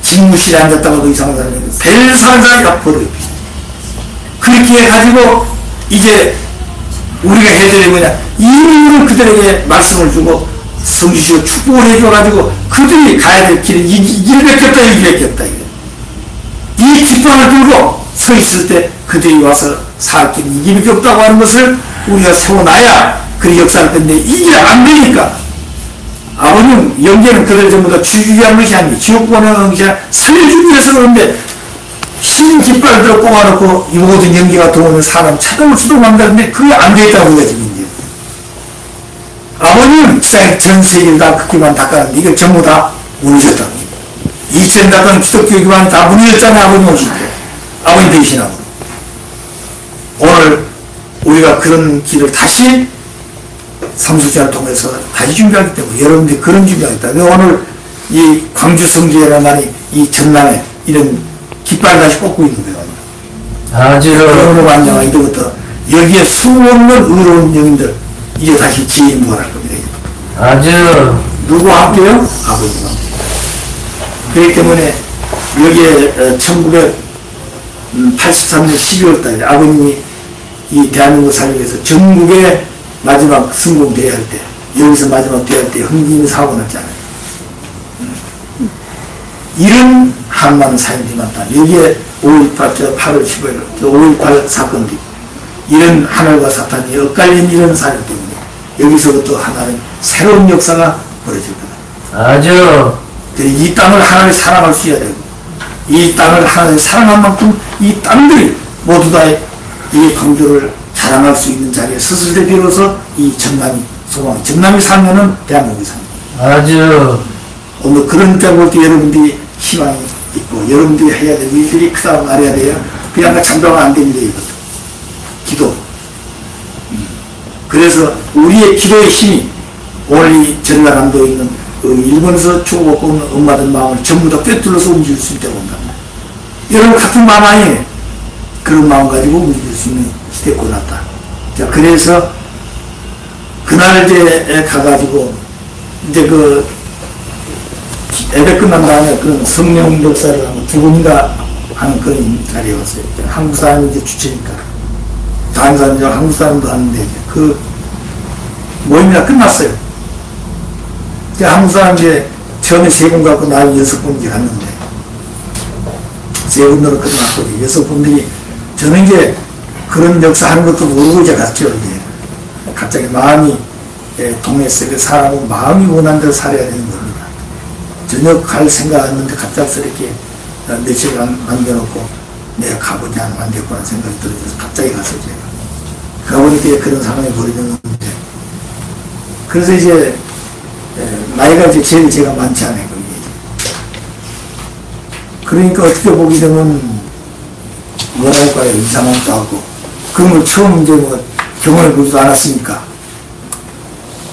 집무실에 앉았다가도 이상한 사람이 있는 거야. 별 사는 사람이 다 버려요. 그렇게 해가지고, 이제, 우리가 해야 되는 뭐냐, 이민을 그들에게 말씀을 주고 성주시고 축복을 해줘가지고 그들이 가야 될 길은 이길 뺏겼다 이길 뺏겼다. 이 깃발을 들고 서 있을 때 그들이 와서 살 길은 이길 게 없다고 하는 것을 우리가 세워놔야 그 역사를 텐데 이게 안 되니까 아버님 영계는 그들 전부 다 죽이게 한 것이 아니고 지옥 보내는 것이 아니라 살려주기 위해서 그런데 흰 깃발을 들어 뽑아놓고 이 모든 연기가 들어오는 사람 찾아올 수도 만다는데 그게 안 되겠다고 그거지, 이제. 아버님은 전 세계를 다 그 기반 닦았는데 이걸 전부 다 무너졌다고. 2000년 닦은 기독교 기반이 다 무너졌잖아요, 아버님 오실 때. 아버님 대신하고. 오늘 우리가 그런 길을 다시 삼수자를 통해서 다시 준비하기 때문에 여러분들이 그런 준비하겠다. 오늘 이 광주 성주회라는 말이 이 전남에 이런 깃발 다시 꽂고 있는 거예요. 아주. 그러므로 완전하 이제부터 여기에 수없는 의로운 영인들 이제 다시 지인부활할 겁니다. 아주. 누구와 함께요? 아버지와 함께. 그렇기 때문에 여기에 1983년 12월 달에 아버님이 이 대한민국 살기 위해서 전국의 마지막 승공 대회할 때 여기서 마지막 대회할 때 흥김이 사고 났잖아요. 이런 한많은 사연들이 많다. 여기에 5.18, 8월 15일, 5.18 사건들이 이런 하늘과 사탄이 엇갈린 이런 사연 때문에 여기서부터 하나는 새로운 역사가 벌어질 거다. 아주. 이 땅을 하나님 사랑할 수 있어야 되고 이 땅을 하나님 사랑한 만큼 이 땅들이 모두 다 이 광주를 자랑할 수 있는 자리에 섰을 때 비로소 이 전남이 소망이 전남이 살면은 대한민국이 삽니다. 아주. 오늘 그런 때 볼 때 여러분들이 희망이 있고 여러분들이 해야 될 일들이 그 다음 알아야 돼요. 그냥 참배가 안 됩니다. 이것도 기도. 그래서 우리의 기도의 힘이 오늘 이 전라남도에 있는 일본에서 죽어먹고 오는 엄마들 마음을 전부 다 꿰뚫어서 움직일 수 있다고 한다. 여러분 같은 마음 아니에요. 그런 마음 가지고 움직일 수 있는 시대가 났다. 자, 그래서 그날 이제 가가지고 이제 그 예배 끝난 다음에 그런 성령 역사를 하면 두 분인가 하는 그런 자리에 왔어요. 한국 사람이 이제 주체니까. 다른 사람이 한국 사람도 하는데 이제 그 모임이 끝났어요. 이제 한국 사람 이제 처음에 3분 갖고 나이 6분 이제 갔는데 3분으로 끝났고 6분들이 저는 이제 그런 역사 하는 것도 모르고 이제 갔죠. 이제 갑자기 마음이 동했어요. 사람은 마음이 원하는 대로 살아야 되는 겁니다. 전혀 갈 생각 안 했는데 갑작스럽게 며칠 남겨놓고 내가 가보지 않으면 안 되겠구나 생각이 들어서 갑자기 갔어요. 제가. 가보니까 그런 상황이 벌어졌는데 그래서 이제 나이가 이제 제일 제가 많지 않아요. 거기. 그러니까 어떻게 보게 되면 뭐랄까요, 이상하기도 하고 그런 걸 처음 이제 뭐 경험해 보지도 않았으니까.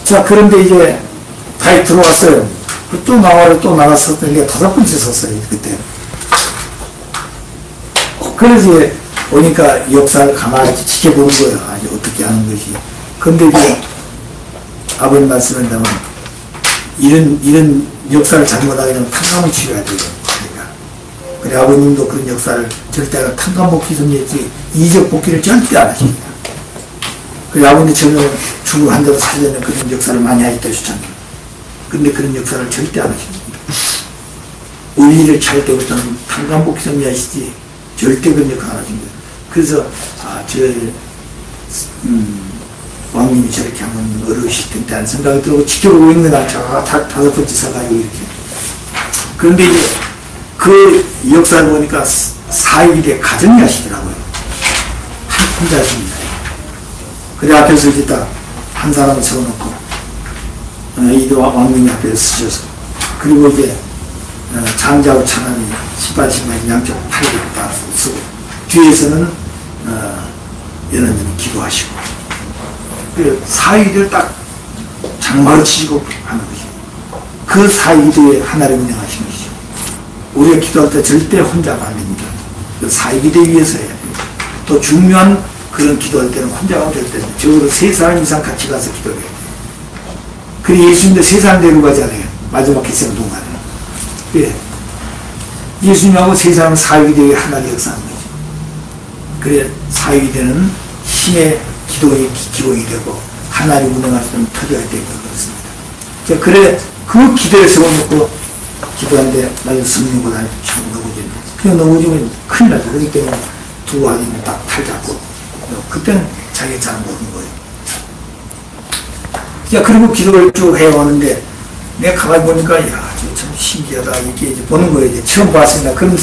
자, 그런데 이제 다시 들어왔어요. 또 나와요. 또 나갔었던 게 5번째 섰어요. 그때. 그래서 이제 오니까 역사를 가만히 지켜보는 거예요. 아주 어떻게 하는 것이. 근데 이제 아버님 말씀한다면 이런 역사를 잘못하게 되면 탄감을 치러야 돼요. 그러니까. 그래, 아버님도 그런 역사를 절대 탄감복귀 som이었지, 이적 복귀를 절대 안 하십니다. 그래, 아버님 저는 죽을 한다고 살려는 그런 역사를 많이 하셨다 주잖아요. 근데 그런 역사를 절대 안 하십니다. 의리를 찰 때부터는 탄감복귀 som이 하시지, 절대 그런 역사 안 하십니다. 그래서, 왕님이 저렇게 하면 어려우실 텐데 하는 생각이 들고 지켜보고 있는 날 다섯 번째 사가요, 이렇게. 그런데 그 역사를 보니까 사일에 가정이 하시더라고요. 혼자 하십니다. 그래, 앞에서 이제 딱 한 사람을 세워놓고, 이 왕님이 앞에서 쓰셔서, 그리고 이제, 장자하고 차남이 신발 양쪽 팔을 딱 쓰고, 뒤에서는, 연원님이 기도하시고, 그 사일을 딱 장마로 치시고 하는 것이죠. 그 사일에 하나를 운영하시는 것이죠. 우리가 기도할 때 절대 혼자 안 됩니다. 그 사일에 위해서 해야 됩니다. 또 중요한 그런 기도할 때는 혼자 가면 절대 됩니다. 적어도 3사람 이상 같이 가서 기도해야 돼요. 그래, 예수님도 3사람 데리고 가잖아요. 마지막 기생 동안에. 예. 예수님하고 3사람은 사일에 하나를 역사하는 거죠. 그래, 사일에는 신의 기도의 기원이 되고 하나님 운영할 수 있는 터져야 되는 그렇습니다. 그래, 그 기도에 세워놓고 기도하는데 나중에 성령보다는 쭉 넘어지는 그냥 넘어지면 큰일 나죠. 그렇기 때문에 두 아이는 딱 팔 잡고 그때는 자기가 잘 모르는 거예요. 자, 그리고 기도를 쭉 해오는데 내가 가만히 보니까 야, 참 신기하다 이렇게 이제 보는 거예요. 이제 처음 봤습니다. 그럼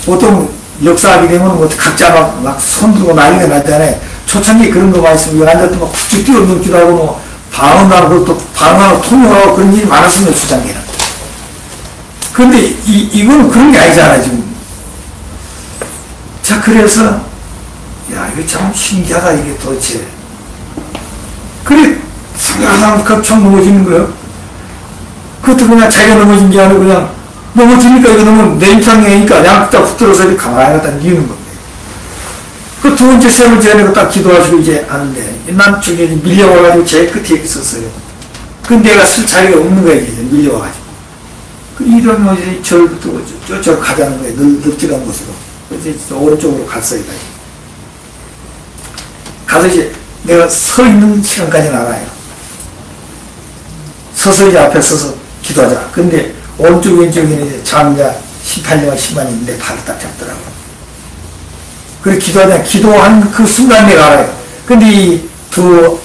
보통 역사하게 되면 뭐 각자 막 손들고 난리가 나잖아요. 초창기에 그런 거 많이 있으면 앉았더니 막 툭툭 뛰어넘기도 하고 뭐 방언하고 또 방언하고 통역하고 그런 일이 많았으면 초창기에는. 그런데 이거는 그런 게 아니잖아요 지금. 자, 그래서 야, 이거 참 신기하다 이게 도대체. 그래, 상당한 격청 넘어지는 거예요. 그것도 그냥 자기가 넘어진 게 아니고 그냥 넘어지니까 이거 너무 내 입장이니까 양쪽 다 붙들어서 이렇게 가만히 갖다 뉘는 겁니다. 그 두 번째, 세 번째 내가 딱 기도하시고 이제 하는데, 난 저기 밀려와가지고 제일 끝에 있었어요. 근데 내가 쓸 자리가 없는 거야, 이제 밀려와가지고. 그 이러면 이제 저부터 저 가자는 거예요. 넓적한 곳으로. 그래서 오른쪽으로 갔어요, 다시. 가서 이제 내가 서 있는 시간까지는 알아요. 서서 이제 앞에 서서 기도하자. 근데 오른쪽, 왼쪽에는 이제 장자 18년과 10만이 있는데 발을 딱 잡더라고요. 그래, 기도한 그 순간 내가 알아요. 근데 이 두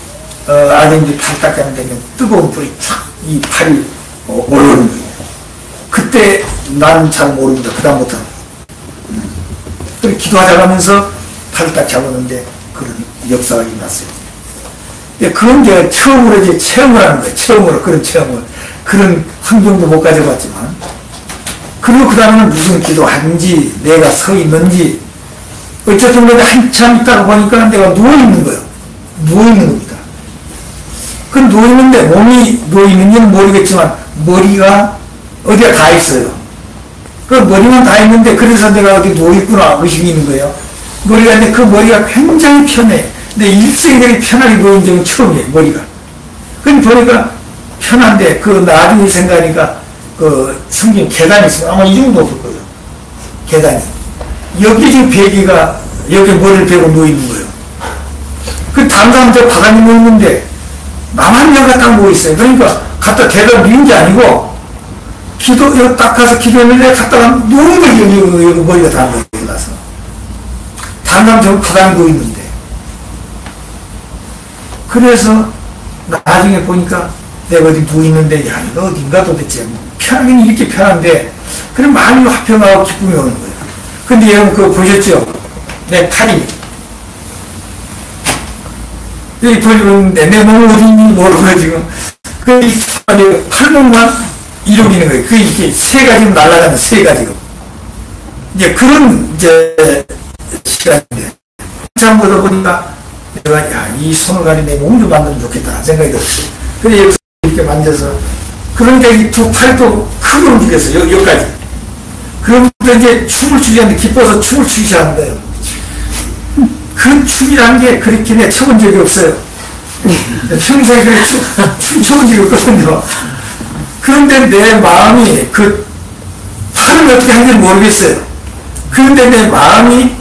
아들들이 팔 딱 잡는데 뜨거운 불이 촥 이 팔이 오르는 거예요. 그때 나는 잘 모릅니다. 그다음부터는. 그래, 기도하자 가면서 팔을 딱 잡았는데 그런 역사가 일어났어요. 그런 게 처음으로 이제 체험을 하는 거예요. 처음으로 그런 체험을. 그런 환경도 못 가져봤지만. 그리고 그 다음에는 무슨 기도하는지, 내가 서 있는지, 어쨌든 내가 한참 있다가 보니까 내가 누워있는 거예요. 누워있는 겁니다. 그 누워있는데 몸이 누워있는지는 모르겠지만 머리가 어디가 다 있어요. 그 머리만 다 있는데 그래서 내가 어디 누워있구나 의식이 있는 거예요. 머리가 있는데 그 머리가 굉장히 편해. 내 일생에 편하게 누워있는 적은 처음이에요. 머리가. 근데 보니까 편한데 그 나중에 생각하니까 그 성경 계단이 있으면 아마 이 정도 높을 거예요. 계단이. 여기 지금 베개가 여기 머리를 베고 누워있는 거예요. 그 담당 저 바닥에 누워있는데 나만 여기가 딱 누워있어요. 그러니까 갖다 대다 미운 게 아니고 여기 딱 가서 기도했는데 갔다가 누운 거예요. 여기 머리가 다 누워있어서. 담당 저 바닥에 누워있는데. 그래서 나중에 보니까 내가 어디 누워있는데 야 이거 어딘가 도대체 편하긴 이렇게 편한데 그래 마음이 화평하고 기쁨이 오는 거예요. 근데 여러분 그거 보셨죠? 내 팔이 여기 벌리고 있는데 내 몸이 어딘지 모르고 지금 그 팔목만 이루기는 거예요. 그게 이렇게 세 가지로 날아가는 세 가지로 이제 그런 이제 시간인데 참 보다 보니까 내가 야 이 손을 가지고 내 몸 좀 만들면 좋겠다 생각이 들었어요. 그래 이렇게 만져서 그러니까 이 두 팔도 크게 움직였어요. 여기까지. 그러면서 이제 춤을 추지 않는데 기뻐서 춤을 추기 시작한 거예요. 그런 춤이라는 게 그렇게 내가 춰본 적이 없어요. 평소에 그래 춤춰본 적이 없거든요. 그런데 내 마음이 그 팔을 어떻게 하는지 모르겠어요. 그런데 내 마음이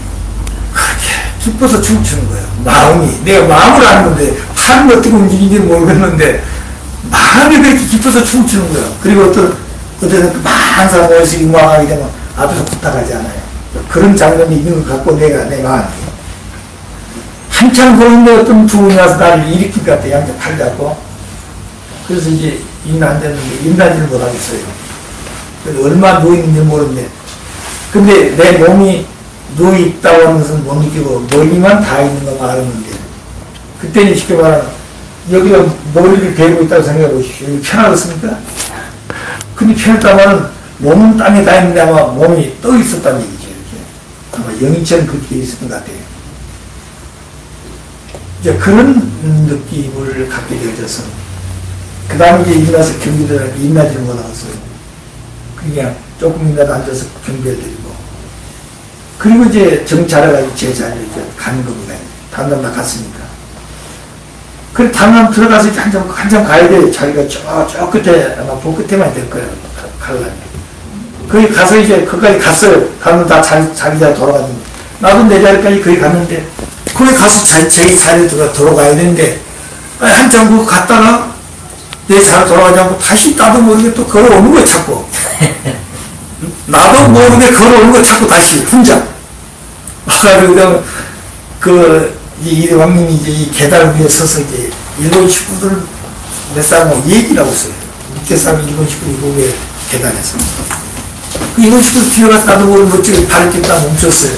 그렇게 기뻐서 춤추는 거예요. 마음이. 내가 마음을 아는데 팔을 어떻게 움직이는지 모르겠는데 마음이 그렇게 기뻐서 춤추는 거예요. 그리고 어떤 많은 사람 모여서 음악하게 되면 앞에서 부탁하지 않아요. 그런 장면이 있는 것 같고 내 마음이. 한참 그런데 어떤 두 분이 와서 나를 일으킬 것 같아. 양쪽 팔 잡고. 그래서 이제 일은 안 되는데 일어나지를 못하겠어요. 그래서 얼마나 누워있는지 모르는데 근데 내 몸이 누워있다고 하는 것은 못 느끼고 머리만 다 있는 거 알았는데 그때는 쉽게 말하면 여기가 머리를 베고 있다고 생각해 보십시오. 여기 편하겠습니까? 근데 편했다면 몸은 땅에 다 있는데 아마 몸이 떠 있었다는 얘기죠. 이렇게. 아마 영인처럼 그렇게 있었던 것 같아요. 이제 그런 느낌을 갖게 되어져서 그 다음에 이제 일어나서 경비들한테 일어나지를 못하겠어요. 그냥 조금이라도 앉아서 경비를 드리고 그리고 이제 정찰해가지고 제 자리로 이제 가는 겁니다. 다음날 갔으니까. 그래 다음날 들어가서 이제 한참 가야 돼요. 자리가 저 끝에 아마 볼 끝에만 될 거예요. 가려면. 거기 가서 이제 거기까지 갔어요. 가면 다 자기 자리 돌아가는 나도 내 자리까지 거기 갔는데 거기 가서 제 자리에 들어가야 되는데 한참 그거 갔다가 내 자리 돌아가지 않고 다시 나도 모르게 또 걸어오는 거야 자꾸. 나도 모르게 걸어오는 거야 자꾸 다시 혼자. 그래서 이 왕님이 이제 이 계단 위에 서서 이제 일본 식구들 몇 사람하고 얘기를 하고 있어요. 밑에 사람 일본 식구 이거 위에 계단에서. 그 일본 식구들 뒤에 가서 나도 모르게 멋지게 발을 띄다 멈췄어요.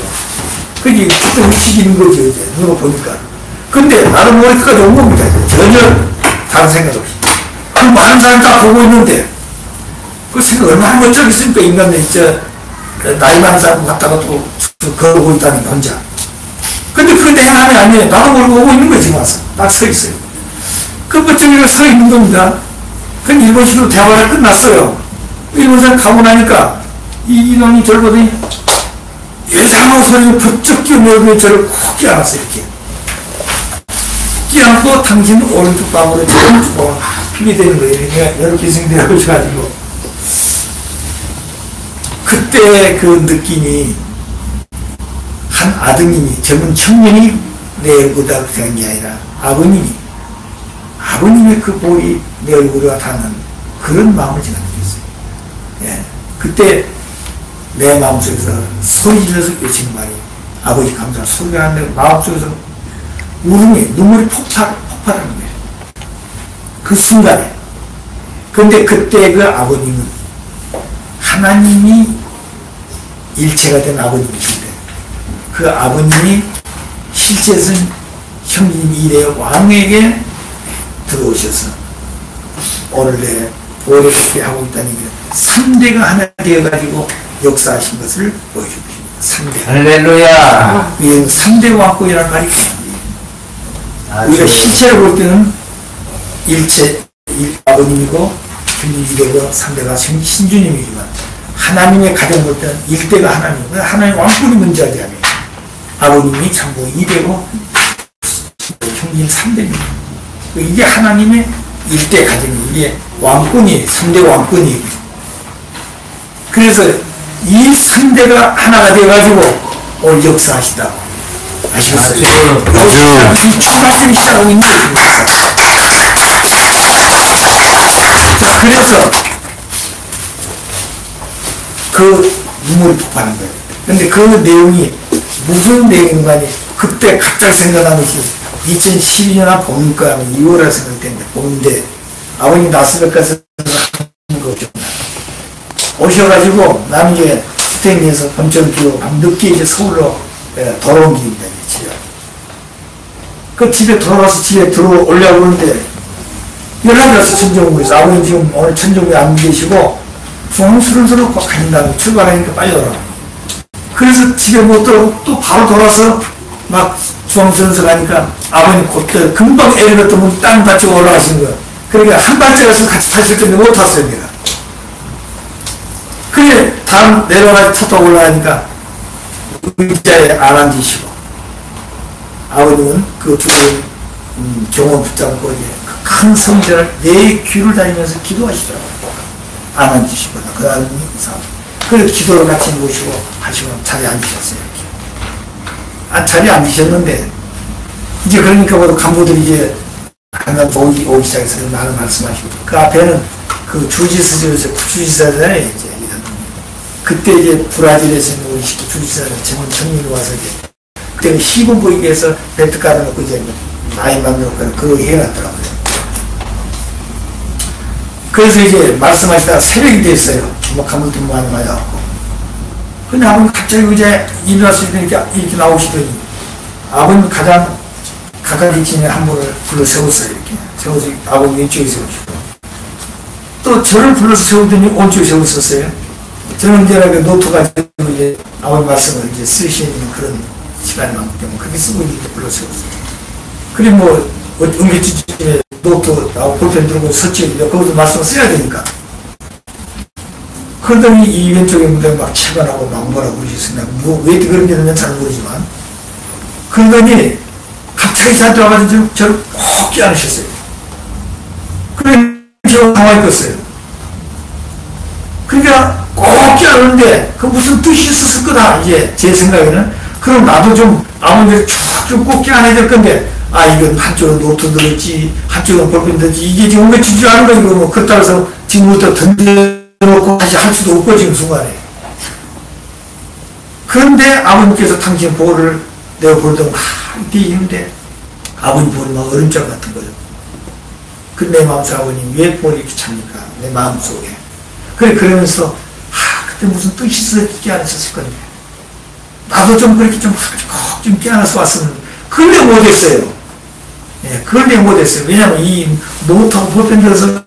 그게 좀 움직이는 거죠 이제 누가 보니까. 근데 나도 모르게 끝까지 온 겁니다. 이제. 전혀 다른 생각 없이. 그 많은 사람이 다 보고 있는데 그 생각 얼마나 멋쩍겠습니까 인간들 진짜 나이 많은 사람 갔다가 또 걸어오고 있다는 게 혼자. 근데 그게 내 마음이 아니에요. 나도 모르고 오고 있는 거예요 지금 와서. 딱 서 있어요. 그 멋쩍이가 서 있는 겁니다. 근데 일본식으로 대화가 끝났어요. 일본 사람 가고 나니까 이놈이 저를 보더니 예상한 소리를 번쩍 끼어내고 저를 콕 끼안았어요 이렇게. 끼안고 당신 오른쪽 방으로 오른쪽 방으로 피게 되는 거예요. 이렇게 생각되어 가지고 그때 그 느낌이 한 아드님이 젊은 청년이 내 얼굴이라고 생각한 게 아니라 아버님의 그 볼이 내 얼굴과 닿는 그런 마음을 제가 느꼈어요. 예. 그때 내 마음속에서 소리 질러서 외치는 말이 아버지 감사합니다. 소리가 나는데 마음속에서 울음이 눈물이 폭발하는 거예요. 그 순간에. 근데 그때 그 아버님은 하나님이 일체가 된 아버님이신데 그 아버님이 실제에서는 형님 이래 왕에게 들어오셔서 오늘 내 오래 쉽게 하고 있다는 게 3대가 하나 되어가지고 역사하신 것을 보여주고 있습니다. 3대. 할렐루야. 3대 왕국이라는 말이 우리가 실체를 볼 때는 아버님이고 형님이고 3대가 신주님이지만 하나님의 가정 볼 때는 1대가 하나님이고 하나님 왕국이 문제하지 않아요. 아버님이 참고 2대고 형님 3대입니다. 이게 하나님의 1대 가정이 이게 왕권이 3대 왕권이 그래서 이 3대가 하나가 되어가지고 오늘 역사하시다고 아시겠어요? 지금 추가심이 시작하고 있는 거죠. 그래서 그 눈물이 폭발한 거예요. 근데 그 내용이 무슨 내용인가니 그때 갑자기 생각난 것이 2012년 봄일까 2월에 생각됐는데 봄인데 아버님 낯설까서 하는 거 없죠. 오셔가지고 나는 이제 스탠리에서 본점 비고 밤늦게 이제 서울로 돌아온 길입니다. 집에. 그 집에 돌아가서 집에 들어오려고 그러는데 연락이 와서 천정부에서 아버님 지금 오늘 천정부에 안 계시고 중앙수련소로 가신다고 출발하니까 빨리 오라. 그래서 집에 못 들어오고 또 바로 돌아서 막 중앙수련소 가니까 아버님 그때 금방 엘리베이터 문 땅 받치고 올라가신 거야. 그러니까 한 발짝에서 같이 탔을 텐데 못 탔어요 내가. 그래 다음 내려가서 차 타고 올라가니까 의자에 안 앉으시고 아버님은 그 두 분 경험 붙잡고 이제 그 큰 성전을 내 귀를 다니면서 기도하시더라고요. 안 앉으시거나 그 다음 이상. 그래서 기도를 같이 모시고 하시고 자리에 앉으셨어요. 이렇게. 자리에 앉으셨는데 이제 그러니까 모두 간부들이 이제 한번 오기 시작해서 나는 말씀하시고 그 앞에는 그 주지사잖아요. 이제 이런. 그때 이제 브라질에서 있는 우리 주지사 전문 청년이 와서 이제 그때 시군 보이기 위해서 벨트 깔아놓고 이제 많이 만들었거든요. 그거 해놨더라고요. 그래서 이제 말씀하시다가 새벽이 됐어요. 뭐 간부들 많이 와갖고. 근데 아버님 갑자기 이제 일어나서 이렇게 나오시더니 아버님 가장 가까이 지낸 한 분을 불러 세웠어요. 이렇게 세워서 아버님 왼쪽에 세우시고 또 저를 불러서 세우더니 오른쪽에 세웠었어요. 저는 이제 노트 가지고 이제 아버님 말씀을 이제 쓰시는 그런 시간이 많기 때문에 그렇게 쓰고 이렇게 불러 세웠어요. 그리고 뭐 응급지침에 노트 나오고 볼펜 들고 서치 거기서 말씀을 써야 되니까. 그러더니 이 왼쪽에 분들이 막 체관하고 막 뭐라고 그러셨습니다. 왜 그런지는 잘 모르지만. 그러더니 갑자기 저한테 와가지고 저를 꼭 껴안으셨어요. 그래서 저 당황히 껐어요. 그러니까 꼭 껴안는데 그 무슨 뜻이 있었을 거다. 이제 제 생각에는. 그럼 나도 좀 아버지를 쭉 껴안아야 될 건데 이건 한쪽은 노트 들었지 한쪽은 볼펜 들었지 이게 지금 왜 집중하는 거지 뭐 그렇다고 해서 지금부터 던져놓고 다시 할 수도 없고 지금 순간에. 그런데 아버님께서 당신 보호를 내가 보던 이렇게 있는데 아버님 보는 막 얼음장 같은 거예요. 그 내 마음속에 아버님 왜 보호를 이렇게 찹니까? 내 마음속에. 그러면서 그때 무슨 뜻이 있었지 않았었을 건데 나도 좀 그렇게 좀 깨어나서 왔으면 그걸 내가 못했어요. 예, 그걸 내가 못했어요. 왜냐면 이 노트하고 볼펜 들어서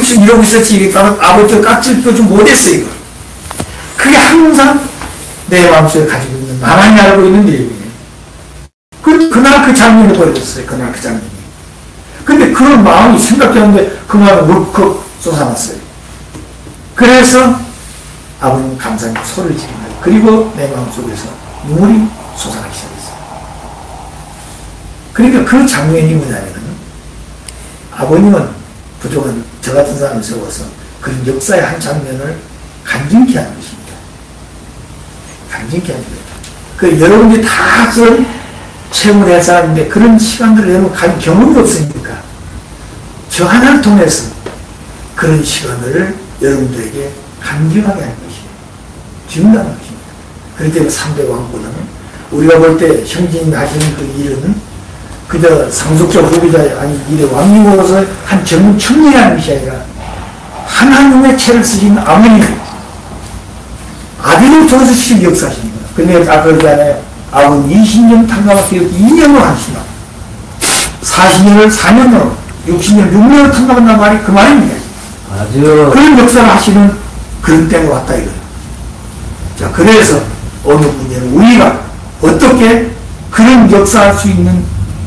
지금 이러고 있었지 이게 아버지 깍질 거 좀 못했어요. 이거. 그게 항상 내 마음속에 가지고 있는 나만이 알고 있는 일이에요. 그날 그 장면이 벌어졌어요. 그날 그 장면이. 근데 그런 마음이 생각했는데 그 마음이 울컥 솟아났어요. 그래서 아버님 감사히 소리를 지른 거예요. 그리고 내 마음속에서 눈물이 솟아나기 시작했어요. 그러니까 그 장면이 뭐냐면은 아버님은 부족한 저 같은 사람을 세워서 그런 역사의 한 장면을 간직히 하는 것입니다. 간직히 하는 거예요. 그 여러분들이 다 그런 체험을 할 사람인데 그런 시간들을 여러분 간 경험이 없으니까 저 하나를 통해서 그런 시간을 여러분들에게 간직하게 하는 것이에요. 준다는 것입니다. 그렇기 때문에 300 왕권은 우리가 볼 때 형제님이 하시는 그 일은 그저 상속자 후비자 아니 일의 왕님으로서 한 젊은 청년이 하는 것이 아니라 하나님의 채를 쓰신 아버님 아들을 통해서 지금 역사하시는 거예요. 근데 아까 그러잖아요. 아버님 20년 탕감하기 2년으로 하시나 40년을 4년으로 60년 6년을 탕감한다는 말이 그 말입니다. 아주 그런 역사를 하시는 그런 때가 왔다 이거예요. 자, 그래서 어느 분야는 우리가 어떻게 그런 역사할 수 있는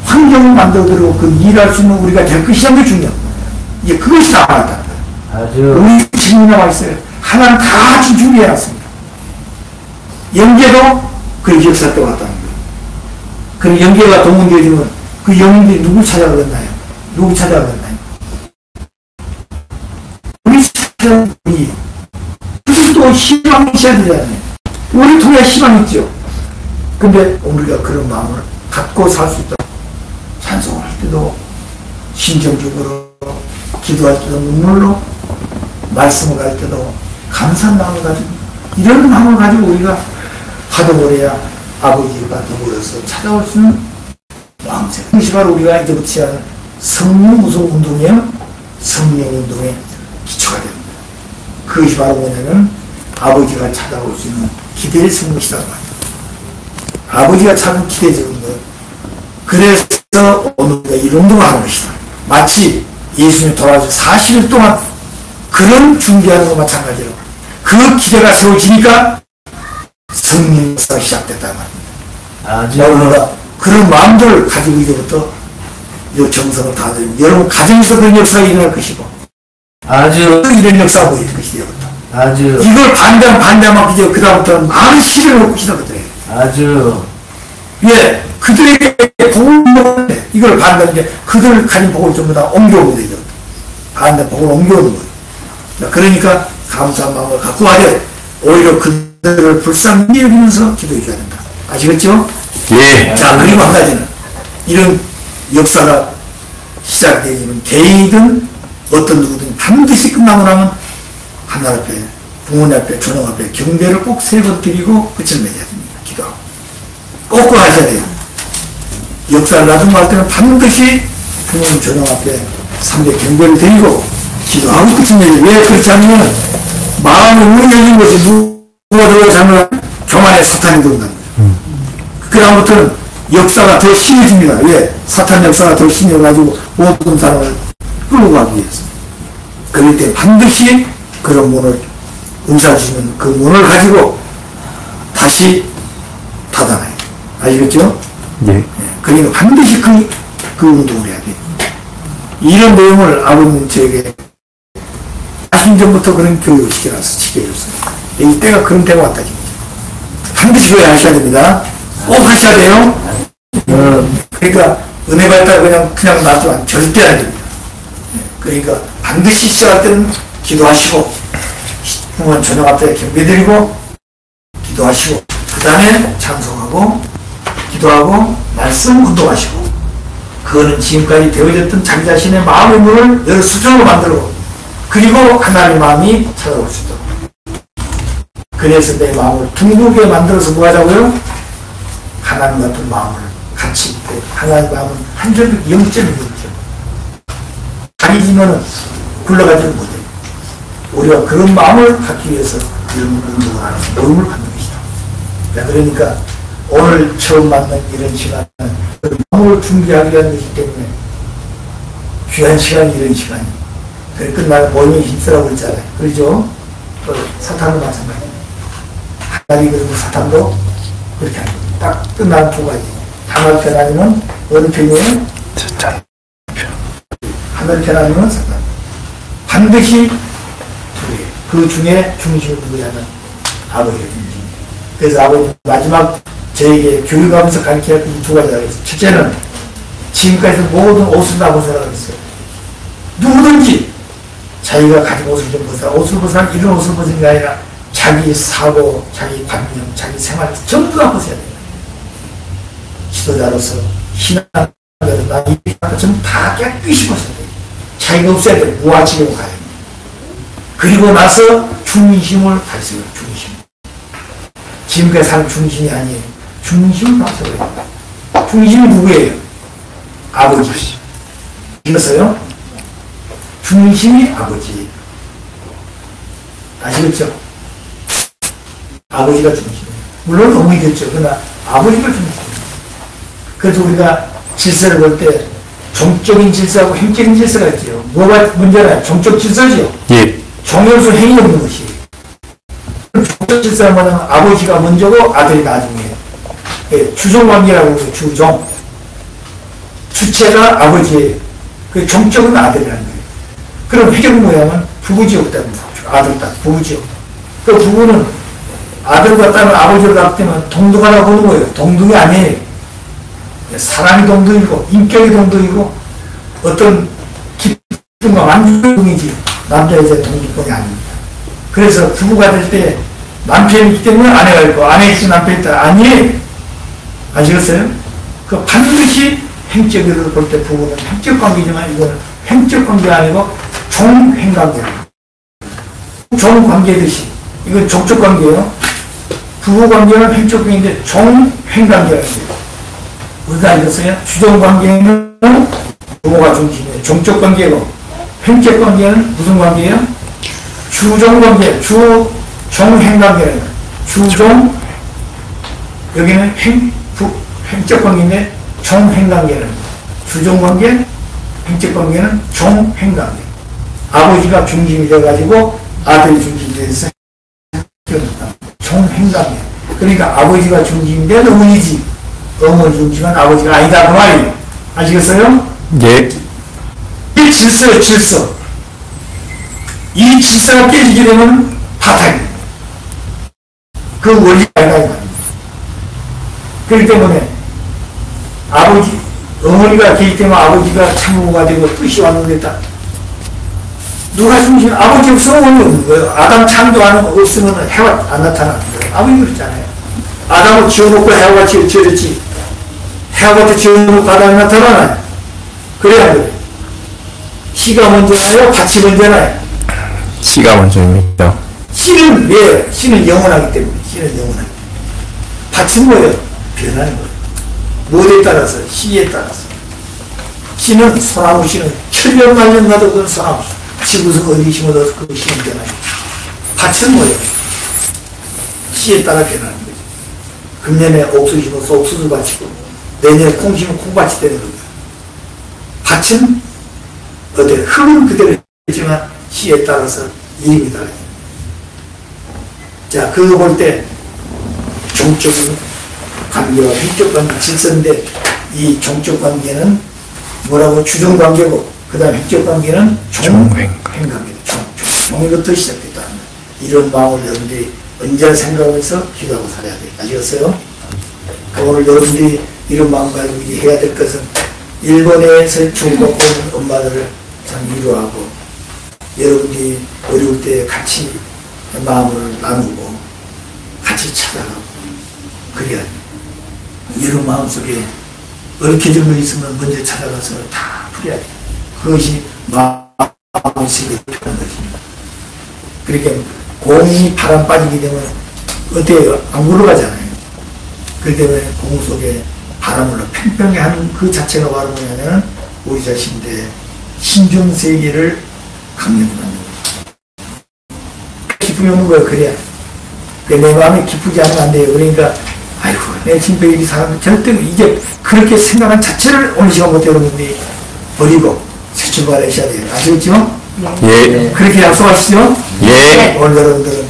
환경을 만들어드리고 그 일할 수 있는 우리가 될 것이라는 게 중요합니다. 이제 그것이 남아있다는 거예요. 아주 우리 책임이 남아있어요. 하나는 다 같이 준비해놨습니다. 영계도 그 역사 때 왔다는 거예요. 그럼 영계가 동원되어지면 그 영웅들이 누굴 찾아가겠나요? 누구 찾아가겠나요? 우리 찾아가는 분이 또 희망이 있어야 되잖아요. 우리 통해 희망이 있죠. 근데 우리가 그런 마음을 갖고 살 수 있다. 찬송을 할 때도 신정적으로 기도할 때도 눈물로 말씀을 할 때도 감사한 마음을 가지고 이런 마음을 가지고 우리가 받아버려야 아버지가 더불어서 찾아올 수 있는 마음새. 그것이 바로 우리가 이제부터 시작하는 성령 무속 운동이에요. 성령 운동의 기초가 됩니다. 그것이 바로 뭐냐면 아버지가 찾아올 수 있는 기대를 세운 것이라고 합니다. 아버지가 찾은 기대적인 것. 그래서 오늘 우리가 이런 운동을 하는 것이다. 마치 예수님이 돌아와서 40일 동안 그런 준비하는 것과 마찬가지로 그 기대가 세워지니까 성령 역사가 시작됐다는 말입니다. 우리가 그런 마음들을 가지고 이제부터 이 정성을 다하면 여러분 가정에서 그런 역사가 일어날 것이고 아주 이런 역사가 보일 것이다. 아주 이걸 반대하면 이제 그다음부터는 많은 시련을 얻고 시작하더래요. 아주 예, 그들에게 복을 이걸 반대하는 게 그들 가진 복을 전부 다 옮겨오면 되죠. 반대 복을 옮겨오는 거예요. 그러니까 감사한 마음을 갖고 와야 오히려 그들을 불쌍히 여기면서 기도해줘야 된다. 아시겠죠? 예. 자, 그리고 한 가지는 이런 역사가 시작되지는 개인이든 어떤 누구든 반드시 끝나고 나면 하나님 앞에, 부모님 앞에, 조상 앞에 경배를 꼭 세 번 드리고 끝을 맺어야 됩니다. 기도하고. 꼭 하셔야 돼요. 역사를 나중에 할 때는 반드시 부모님, 조상 앞에 3대 경배를 드리고 기도하고 끝을 맺어야 돼요. 왜 그렇지 않으면 마음이 우려진 것이 누가 들어가서 하면 교만의 사탄이 들어온다는 거예요. 그다음부터는 역사가 더 심해집니다. 왜? 사탄 역사가 더 심해가지고 모든 사람을 끌고 가기 위해서. 그럴 때 반드시 그런 문을 은사 주시면 그 문을 가지고 다시 닫아놔요. 아시겠죠? 예. 그러니까 반드시 그 운동을 해야 돼요. 이런 내용을 아버님 저에게 40년 전부터 그런 교육을 시켜줬어요. 이때가 그런 때가 왔다 지금. 반드시 그걸 하셔야 됩니다. 꼭 하셔야 돼요. 그러니까 은혜 발달 그냥 놔두면 절대 안 됩니다. 그러니까 반드시 시작할 때는 기도하시고 부모님 저녁 앞에 경배드리고 기도하시고 그 다음에 찬송하고 기도하고 말씀 운동하시고 그거는 지금까지 되어졌던 자기 자신의 마음의 문을 여러 수정으로 만들고 그리고 하나님의 마음이 찾아올 수 있도록 그래서 내 마음을 둥글게 만들어서 뭐 하자고요? 하나님 같은 마음을 같이 있고 하나님 마음은 한절도 0.1점 자기 지면은 굴러가지를 못해요. 우리가 그런 마음을 갖기 위해서 이런 운동을 하는 모임을 갖는 것이다. 그러니까 오늘 처음 만난 이런 시간은 그 마음을 준비하기 위한 것이기 때문에 귀한 시간이 이런 시간이 그래 끝나면 모임에 힘쓰라고 그랬잖아요. 그러죠? 또 사탄도 마찬가지입니다. 하나님이 그리고 사탄도 그렇게 합니다. 딱 끝나는 두 가지. 하늘 편안이면 어느 편이에요? 사탄. 하늘 편안이면 사탄. 반드시 두 개. 그 중에 중심을 누구냐면 아버지가 중심입니다. 그래서 아버지 마지막 저에게 교육하면서 가르쳐야 이 두 가지가 있어요. 첫째는 지금까지 모든 옷을 다 벗으라고 했어요. 누구든지 자기가 가진 옷을 좀 벗어라. 옷을 벗으라 이런 옷을 벗는 게 아니라 자기 사고, 자기 관념, 자기 생활 전부 다 벗어야 돼요. 지도자로서 신앙자로 나이 전부 다 깨끗이 벗어야 돼요. 자기가 없어야 돼요. 무아지경을 가야 돼요. 그리고 나서 중심을 발생해요. 중심. 지금까지 산 중심이 아니에요. 중심을 발생해요. 중심이 누구예요? 아버지. 이겼어요? 중심이 아버지. 아시겠죠? 아버지가 중심이에요. 물론 어머니겠죠. 그러나 아버지가 중심이에요. 그래서 우리가 질서를 볼 때 종적인 질서하고 행적인 질서가 있죠. 뭐가 문제냐? 종적 질서죠. 예. 종요소 행위 없는 것이. 종적 질서는 뭐냐면 아버지가 먼저고 아들이 나중에. 예, 주종관계라고 해서 주종. 주체가 아버지예요. 그 종적은 아들이라는 거예요. 그럼 회경 모양은 부부지옥 때문에 아들 딸 부부지옥. 그 부부는 아들과 딸은 아버지를 낳기 때문에 동등하다고 보는 거예요. 동등이 아니에요. 사랑이 동등이고 인격이 동등이고 어떤 기쁨과 만족이지 남자 여자 동등권이 아닙니다. 그래서 부부가 될 때 남편이 있기 때문에 아내가 있고 아내가 있으면 남편이 있다. 아니에요. 아시겠어요? 그 반드시 행적으로 볼 때 부부는 행적 관계지만 이거는 행적 관계가 아니고 종행관계예요. 종관계듯이 이건 종적 관계예요. 부부 관계는 행적 관계인데 종행관계라는 거예요. 우리가 알겠어요? 주종 관계는 부모가 중심이에요. 종적 관계고 행적 관계는 무슨 관계예요? 주종 관계, 종행 관계라는 거예요. 주종 여기는 행적 관계인데 종행 관계라는 거예요. 주종 관계, 행적 관계는 종행 관계. 아버지가 중심이 되어가지고 아들이 중심이 돼서 종행 관계. 그러니까 아버지가 중심이 되는 우리 집. 어머니 중심은 아버지가 아니다. 그 말이에요. 아시겠어요? 예. 이 질서예요, 질서. 이 질서가 깨지게 되면 파탄입니다. 그 원리가 아니다. 이 말입니다. 그렇기 때문에 어머니가 계기 때문에 아버지가 참모가 되고 뜻이 왔는데 딱 누가 중심? 아버지 없으면 원이 없는 거예요. 아담 창조하는 거 없으면 해와 안 나타나는 거예요. 아버지 그랬잖아요. 아담을 지어놓고 해와 지어졌지. 해와부터 지어놓고 아담이 나타나나요? 그래야 그래요. 씨가 먼저 하고 밭이 먼저나요? 씨가 먼저입니다. 씨는 왜? 씨는 영원하기 때문에. 씨는 영원하기 때문에. 밭은 뭐예요? 변하는 거예요. 뭐에 따라서? 씨에 따라서. 씨는 소나무 씨는 천년만 년 가도 그건 소나무. 지구서 어디 심어도 그 씨는 변하죠. 밭은 뭐예요? 씨에 따라 변하는 거죠. 금년에 옥수 심어서 옥수수 밭이고 내년에 콩 심으면 콩밭이 되는 겁니다. 밭은 어때? 흙은 그대로 있지만 씨에 따라서 이름이 달라요. 자, 그거 볼 때 종적 관계와 횡적 관계 질서인데 이 종적 관계는 뭐라고 주종 관계고 그 다음 횡적 관계는 종횡관계다. 종부터 시작됐다. 이런 마음을 여러분들이 언제나 생각하면서 기도하고 살아야 돼. 아시겠어요? 오늘 여러분들이 이런 마음 가지고 해야 될 것은 일본에서 중국받고 있는 엄마들을 참 위로하고 여러분들이 어려울 때 같이 마음을 나누고 같이 찾아가고 그래야 돼. 이런 마음속에 얽혀진 거 있으면 먼저 찾아가서 다 풀어야 돼. 그것이 마음의 세계에 필요한 것입니다. 그렇게 공이 바람 빠지게 되면 어때요? 안 굴러가잖아요. 그렇기 때문에 공 속에 바람을 팽팽히 하는 그 자체가 바로 뭐냐면 우리 자신의 신경세계를 강력하는 거예요. 기쁨이 없는 거예요. 그래야. 내 마음이 기쁘지 않으면 안 돼요. 그러니까 아이고 내 진짜 이 사람은 절대 이제 그렇게 생각한 자체를 오늘 시간부터 여러분들이 버리고 새 출발을 하셔야 돼요. 아시겠죠? 예. 그렇게 약속하시죠? 예. 오늘 여러분들은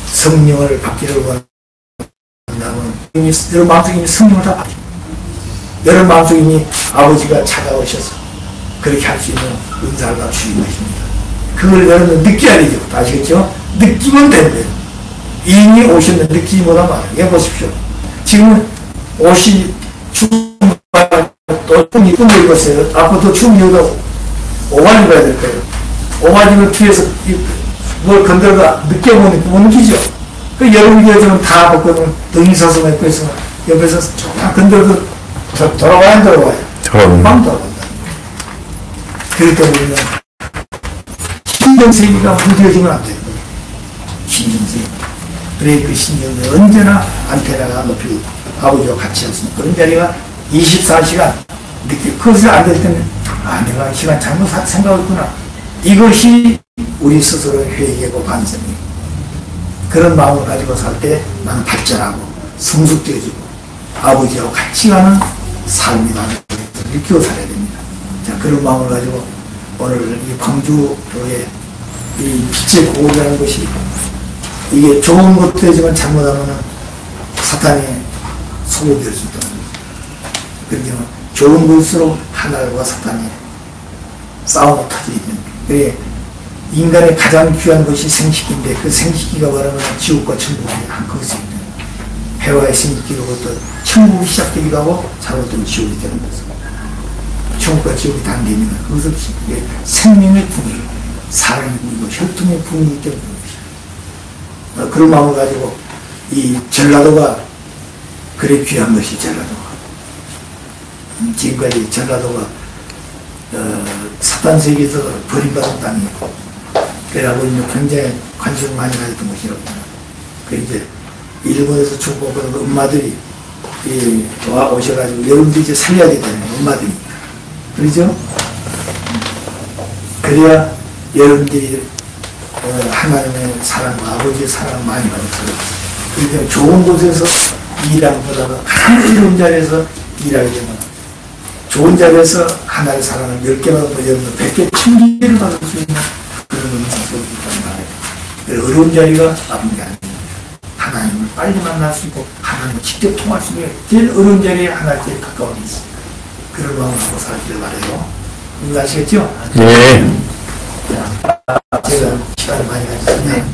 성령을 받기를 원한다면 여러분 마음속에 이미 성령을 다 받죠. 여러분 마음속에 이미 아버지가 찾아오셔서 그렇게 할 수 있는 은사를 다 주신 것입니다. 그걸 여러분 느껴야 되죠. 아시겠죠? 느끼면 되는 거예요. 이미 오셨는데 느끼지 못한 말이에요. 예, 보십시오. 지금 옷이 또 좀 이쁜 거 입었어요. 앞으로 더 추운 여도 오만 입어야 될 거예요. 오만 입으면 뒤에서 뭘 건드려가 느껴보니까 못 느끼죠? 그 여러분이 요즘은 다 벗고는 등이 서서 입고 있으면 옆에서 조금 건드려도 돌아와야 안 돌아와요? 금방 돌아간다. 그렇기 때문에 신경세계가 무뎌지면 안 되는 거예요. 신경세계. 브레이크 신경이 언제나 안테나가 높이 아버지와 같이 했습니다. 그런 자리가 24시간 느끼 그것이 안 될 때는 내가 시간 잘못 생각했구나. 이것이 우리 스스로의 회개고 반성이에요. 그런 마음을 가지고 살 때 나는 발전하고 성숙되어지고 아버지하고 같이 가는 삶이 나는 느끼고 살아야 됩니다. 자, 그런 마음을 가지고 오늘 이 광주교회 이 빛의 고울이라는 것이 이게 좋은 것도 되지만 잘못하면 사탄이 소모될 수 있다는 거죠. 그러니까 좋은 것으로 하나님과 사탄이 싸움이 터지게 됩니다. 그래 인간의 가장 귀한 것이 생식기인데 그 생식기가 말하면 지옥과 천국이 한 것입니다. 해와의 생식기로부터 천국이 시작되기도 하고 잘못되면 지옥이 되는 것입니다. 천국과 지옥이 단계입니다. 그것은 생명의 분위기, 사랑의 분위기, 혈통의 분위기 때문에 그런 마음을 가지고 이 전라도가 그래 귀한 것이 전라도가 지금까지 전라도가 사탄 세계에서 버림받은 땅이고 그래가지고 굉장히 관심을 많이 가졌던 것이라고 그 이제 일본에서 중국보다 엄마들이 와 오셔가지고 여러분들이 이제 살려야 되잖아요. 엄마들이니까 그러죠? 그래야 여러분들이 하나님의 사랑과 아버지의 사랑을 많이 받았어요. 그러니까 좋은 곳에서 일하는 것보다는 어려운 자리에서 일하게 되면 좋은 자리에서 하나의 사랑을 10개 받고 여러분 100개, 1000개를 받을 수 있는 그런 은사가 있다는 말이에요. 어려운 자리가 나쁜 게 아닙니다. 하나님을 빨리 만날 수 있고 하나님을 직접 통할 수 있는 제일 어려운 자리에 하나님 제일 가까운 게 있어요. 그런 마음을 갖고 살기를 바라요. 이거 아시겠죠? 예. 제가 시간을 많이 가졌습니다.